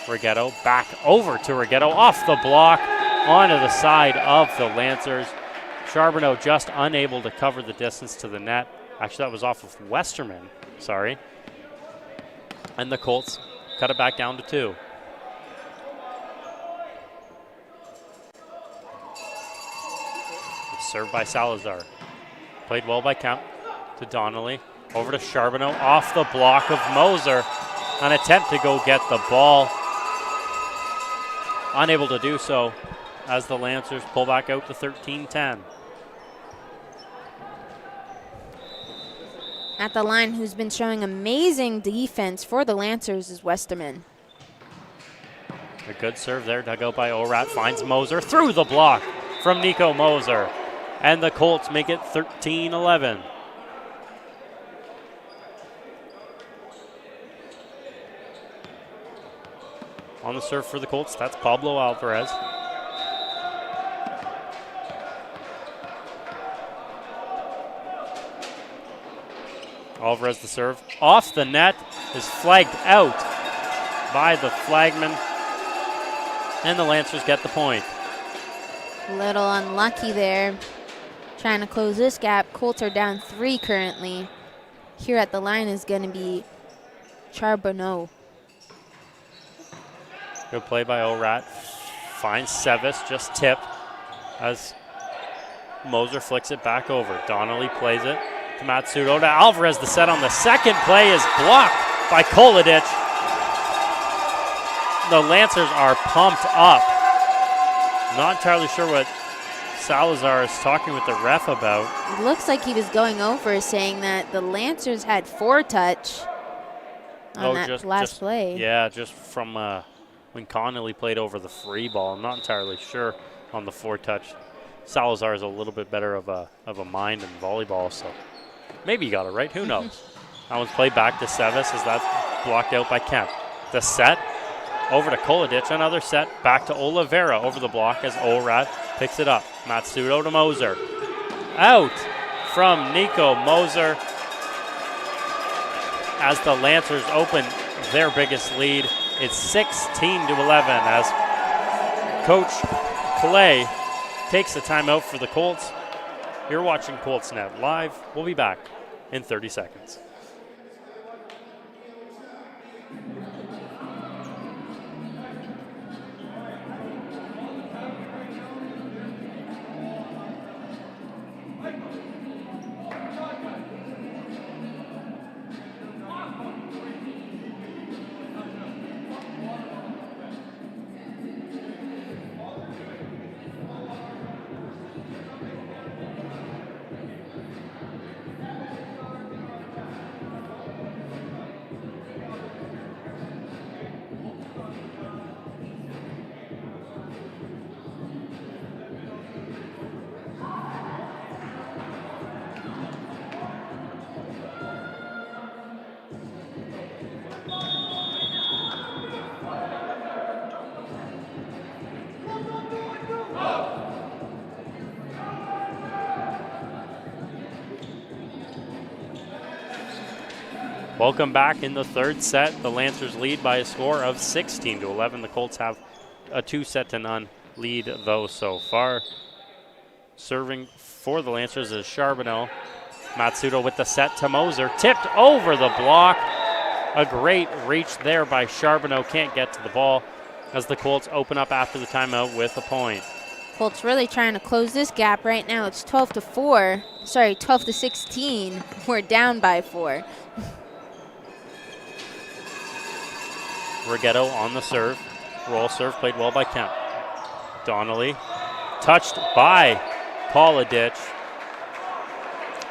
Rigetto back over to Rigetto off the block onto the side of the Lancers. Charbonneau just unable to cover the distance to the net. Actually, that was off of Westerman, sorry. And the Colts cut it back down to 2. Served by Salazar. Played well by Kemp to Donnelly. Over to Charbonneau off the block of Moser. An attempt to go get the ball. Unable to do so as the Lancers pull back out to 13-10. At the line, who's been showing amazing defense for the Lancers is Westerman. A good serve there, dug out by Orat. Finds Moser through the block from Nico Moser. And the Colts make it 13-11. On the serve for the Colts, that's Pablo Alvarez. Alvarez the serve. Off the net, is flagged out by the flagman. And the Lancers get the point. Little unlucky there. Trying to close this gap. Colts are down 3 currently. Here at the line is going to be Charbonneau. Good play by Orat. Finds Sevis, just tipped as Moser flicks it back over. Donnelly plays it to Matsudo. To Alvarez, the set on the second play is blocked by Kolodic. The Lancers are pumped up. Not entirely sure what Salazar is talking with the ref about. It looks like he was going over saying that the Lancers had 4-touch on that last play. Yeah, just from when Connolly played over the free ball. I'm not entirely sure on the 4-touch. Salazar is a little bit better of a mind in volleyball, so maybe he got it right. Who knows? That one's played back to Sevis as that's blocked out by Kemp. The set over to Kolodic. Another set back to Oliveira over the block as Orat picks it up. Matsudo to Moser. Out from Nico Moser as the Lancers open their biggest lead. It's 16-11 as Coach Clay takes the timeout for the Colts. You're watching Colts Net Live. We'll be back in 30 seconds. Welcome back in the third set. The Lancers lead by a score of 16-11. The Colts have a 2-0 lead though so far. Serving for the Lancers is Charbonneau. Matsudo with the set to Moser. Tipped over the block. A great reach there by Charbonneau. Can't get to the ball as the Colts open up after the timeout with a point. Colts really trying to close this gap right now. It's 12-4. Sorry, 12-16. We're down by 4. Rigetto on the serve. Roll serve played well by Kemp. Donnelly touched by Colliditch.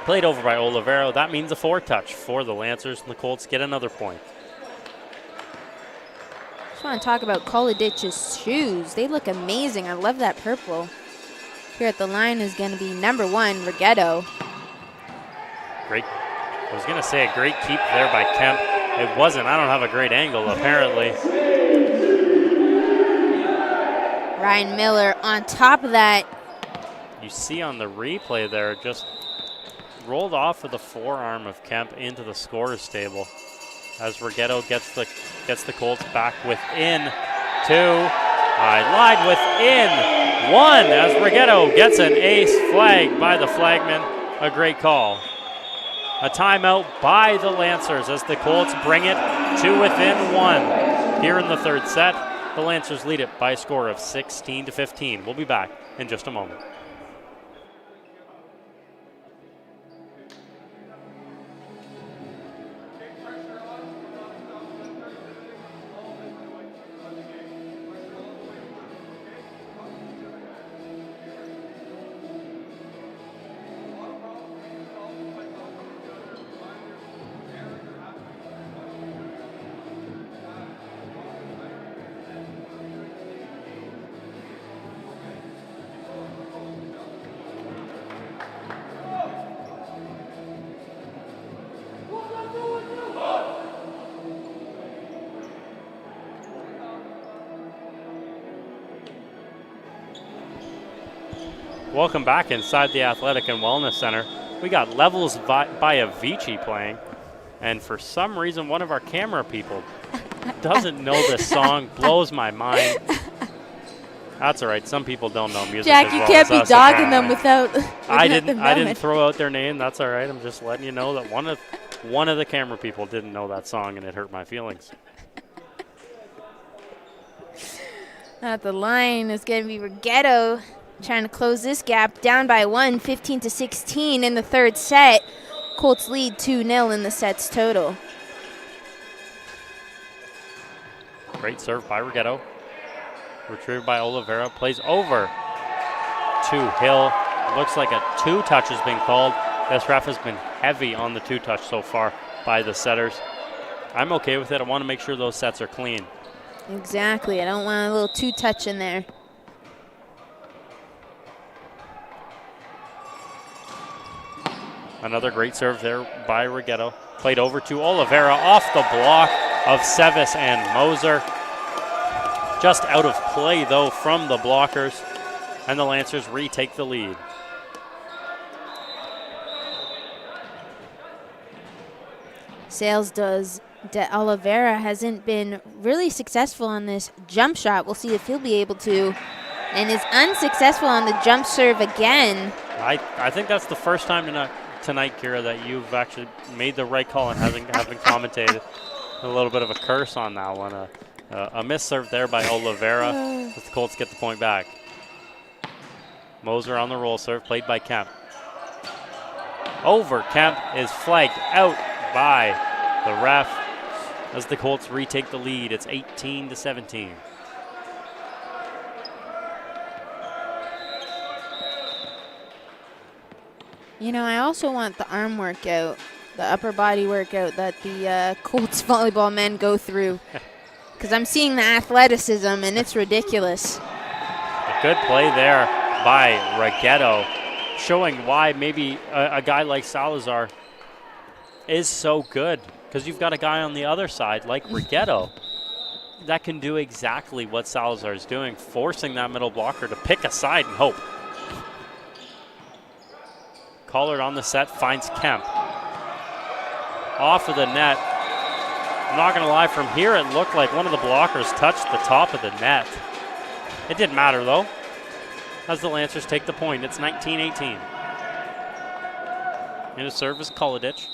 Played over by Olivero. That means a foretouch for the Lancers, and the Colts get another point. Just want to talk about Colliditch's shoes. They look amazing. I love that purple. Here at the line is going to be number 1, Rigetto. Great. I was going to say a great keep there by Kemp. It wasn't. I don't have a great angle, apparently. Ryan Miller on top of that. You see on the replay there, just rolled off of the forearm of Kemp into the scorer's table as Rigetto gets the Colts back within 2. I lied within 1 as Rigetto gets an ace flag by the flagman. A great call. A timeout by the Lancers as the Colts bring it to within 1. Here in the third set, the Lancers lead it by a score of 16-15. We'll be back in just a moment. Welcome back inside the Athletic and Wellness Center. We got Levels by Avicii playing, and for some reason one of our camera people doesn't know this song. Blows my mind. That's all right. Some people don't know music. Jack, as you well can't as be us. dogging them without. I them didn't knowing. throw out their name. That's all right. I'm just letting you know that one of the camera people didn't know that song, and it hurt my feelings. At the line is going to be Rigetto trying to close this gap, down by 1, 15-16 in the third set. Colts lead 2-0 in the sets total. Great serve by Rigetto. Retrieved by Olivera. Plays over to Hill. Looks like a 2-touch has been called. This ref has been heavy on the 2-touch so far by the setters. I'm okay with it. I want to make sure those sets are clean. Exactly. I don't want a little 2-touch in there. Another great serve there by Rigetto. Played over to Olivera off the block of Sevis and Moser. Just out of play, though, from the blockers. And the Lancers retake the lead. Sales does. De Oliveira hasn't been really successful on this jump shot. We'll see if he'll be able to. And is unsuccessful on the jump serve again. I think that's the first time tonight, Kira, that you've actually made the right call and haven't commentated. A little bit of a curse on that one. A missed serve there by Olivera as the Colts get the point back. Moser on the roll serve, played by Kemp. Over Kemp is flagged out by the ref as the Colts retake the lead. It's 18-17. You know, I also want the arm workout, the upper body workout that the Colts volleyball men go through. Because I'm seeing the athleticism, and it's ridiculous. A good play there by Rigetto, showing why maybe a guy like Slazar is so good. Because you've got a guy on the other side, like Rigetto, that can do exactly what Slazar is doing, forcing that middle blocker to pick a side and hope. Collard on the set, finds Kemp. Off of the net. I'm not going to lie, from here it looked like one of the blockers touched the top of the net. It didn't matter, though, as the Lancers take the point. It's 19-18. In a serve is Colliditch.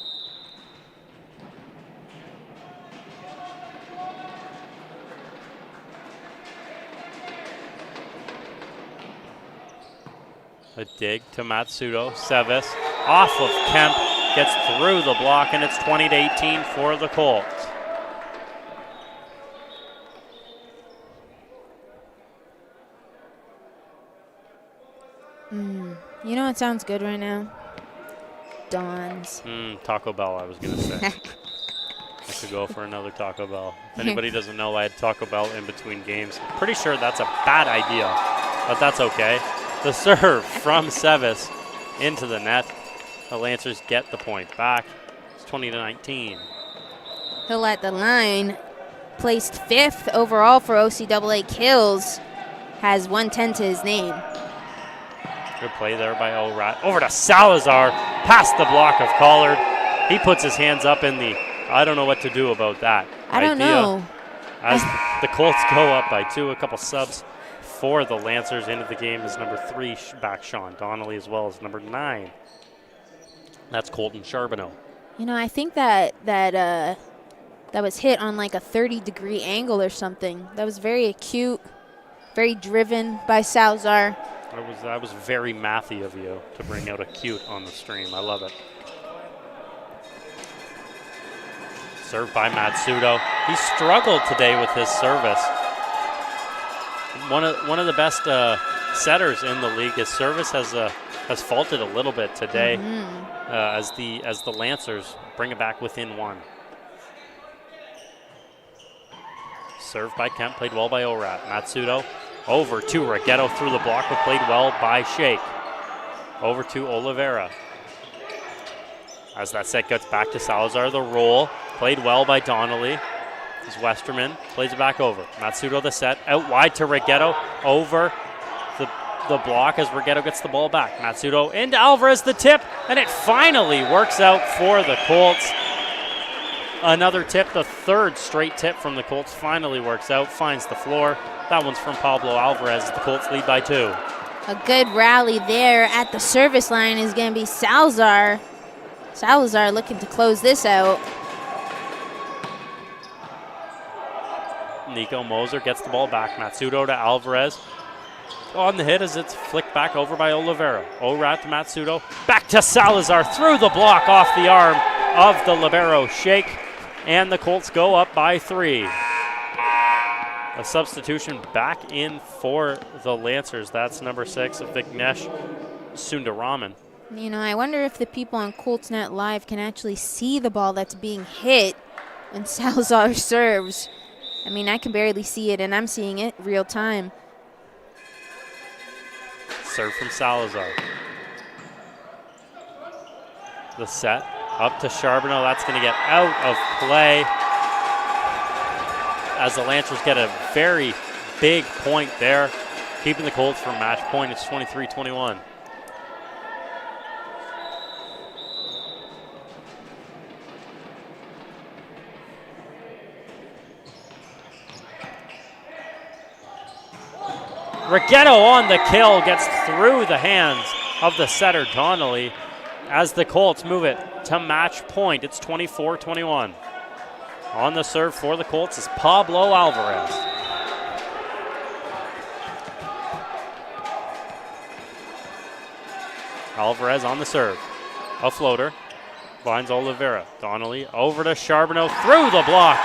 A dig to Matsudo. Sevis off of Kemp, gets through the block, and it's 20-18 for the Colts. You know what sounds good right now? Don's. Taco Bell, I was going to say. I could go for another Taco Bell. If anybody doesn't know, I had Taco Bell in between games. Pretty sure that's a bad idea, but that's okay. The serve from Sevis into the net. The Lancers get the point back. It's 20-19. He'll at the line. Placed 5th overall for OCAA kills. Has 110 to his name. Good play there by O'Rat. Over to Slazar. Past the block of Collard. He puts his hands up in the, I don't know what to do about that. I don't know. As the Colts go up by 2, a couple subs for the Lancers. Into the game is number 3 back Sean Donnelly, as well as number 9. That's Colton Charbonneau. You know, I think that was hit on like a 30-degree angle or something. That was very acute, very driven by Slazar. That was very mathy of you to bring out acute on the stream. I love it. Served by Matsudo. He struggled today with his service. One of the best setters in the league. His service has faulted a little bit today as the Lancers bring it back within 1. Served by Kemp, played well by O'Rat. Matsudo over to Rigetto through the block, but played well by Shake. Over to Oliveira. As that set gets back to Slazar, the roll. Played well by Donnelly. As Westerman plays it back over. Matsudo the set, out wide to Rigetto. Over the block as Rigetto gets the ball back. Matsudo into Alvarez, the tip, and it finally works out for the Colts. Another tip, the 3rd straight tip from the Colts finally works out, finds the floor. That one's from Pablo Alvarez. The Colts lead by 2. A good rally there at the service line is going to be Slazar. Slazar looking to close this out. Nico Moser gets the ball back. Matsudo to Alvarez. On the hit as it's flicked back over by Oliveira. O'Rat to Matsudo. Back to Slazar through the block off the arm of the libero Shake. And the Colts go up by 3. A substitution back in for the Lancers. That's number 6, Vignesh Sundaraman. You know, I wonder if the people on ColtsNet Live can actually see the ball that's being hit when Slazar serves. I mean, I can barely see it, and I'm seeing it real time. Serve from Slazar. The set up to Charbonneau. That's going to get out of play as the Lancers get a very big point there, keeping the Colts from match point. It's 23-21. Rigetto on the kill, gets through the hands of the setter Donnelly as the Colts move it to match point. It's 24-21. On the serve for the Colts is Pablo Alvarez. Alvarez on the serve. A floater. Finds Oliveira. Donnelly over to Charbonneau through the block.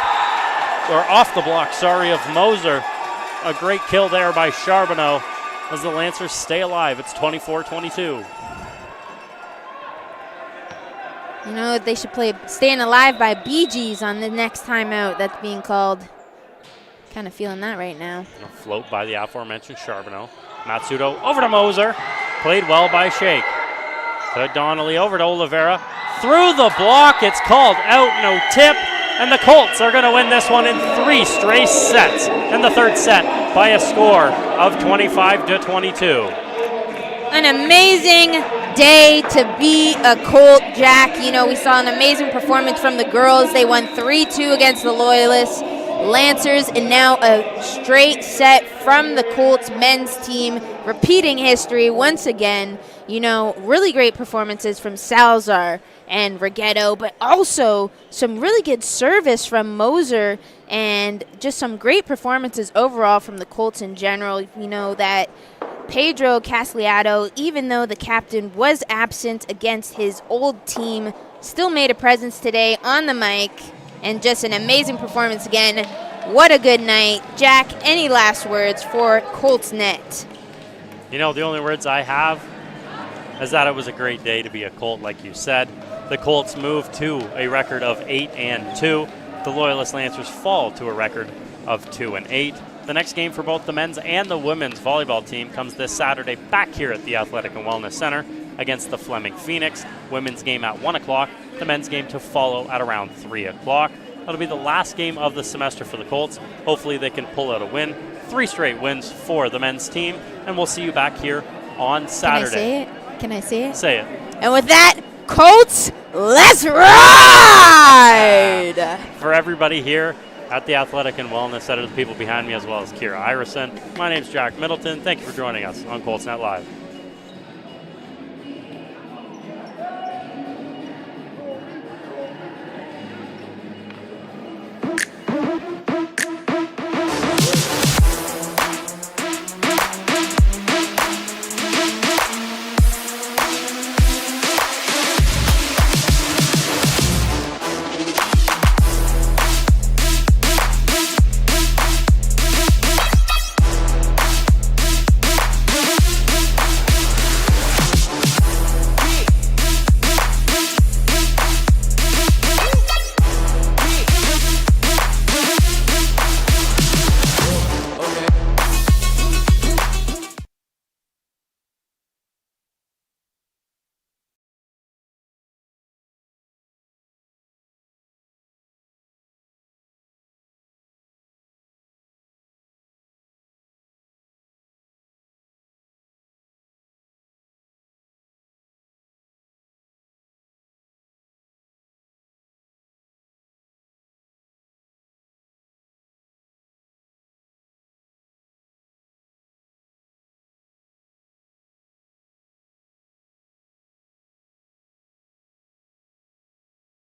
Or off the block, sorry, of Moser. A great kill there by Charbonneau as the Lancers stay alive. It's 24-22. You know, they should play Staying Alive by Bee Gees on the next timeout that's being called. Kind of feeling that right now. A float by the aforementioned Charbonneau. Matsudo over to Moser. Played well by Shake. To Donnelly over to Oliveira. Through the block, it's called out, no tip. And the Colts are going to win this one in 3 straight sets. And the 3rd set by a score of 25-22. An amazing day to be a Colt, Jack. You know, we saw an amazing performance from the girls. They won 3-2 against the Loyalist Lancers, and now a straight set from the Colts men's team, repeating history once again. You know, really great performances from Slazar and Rigetto, but also some really good service from Moser and just some great performances overall from the Colts in general. You know, that Pedro Casellatto, even though the captain was absent against his old team, still made a presence today on the mic, and just an amazing performance again. What a good night. Jack, any last words for ColtsNet? You know, the only words I have is that it was a great day to be a Colt, like you said. The Colts move to a record of 8-2. The Loyalist Lancers fall to a record of 2-8. The next game for both the men's and the women's volleyball team comes this Saturday back here at the Athletic and Wellness Center against the Fleming Phoenix. Women's game at 1 o'clock, the men's game to follow at around 3 o'clock. That'll be the last game of the semester for the Colts. Hopefully they can pull out a win. 3 straight wins for the men's team, and we'll see you back here on Saturday. Can I say it? Say it. And with that, Colts, let's ride! For everybody here at the Athletic and Wellness Center, the people behind me, as well as Kira Ireson, my name's Jack Middleton. Thank you for joining us on Colts Net Live.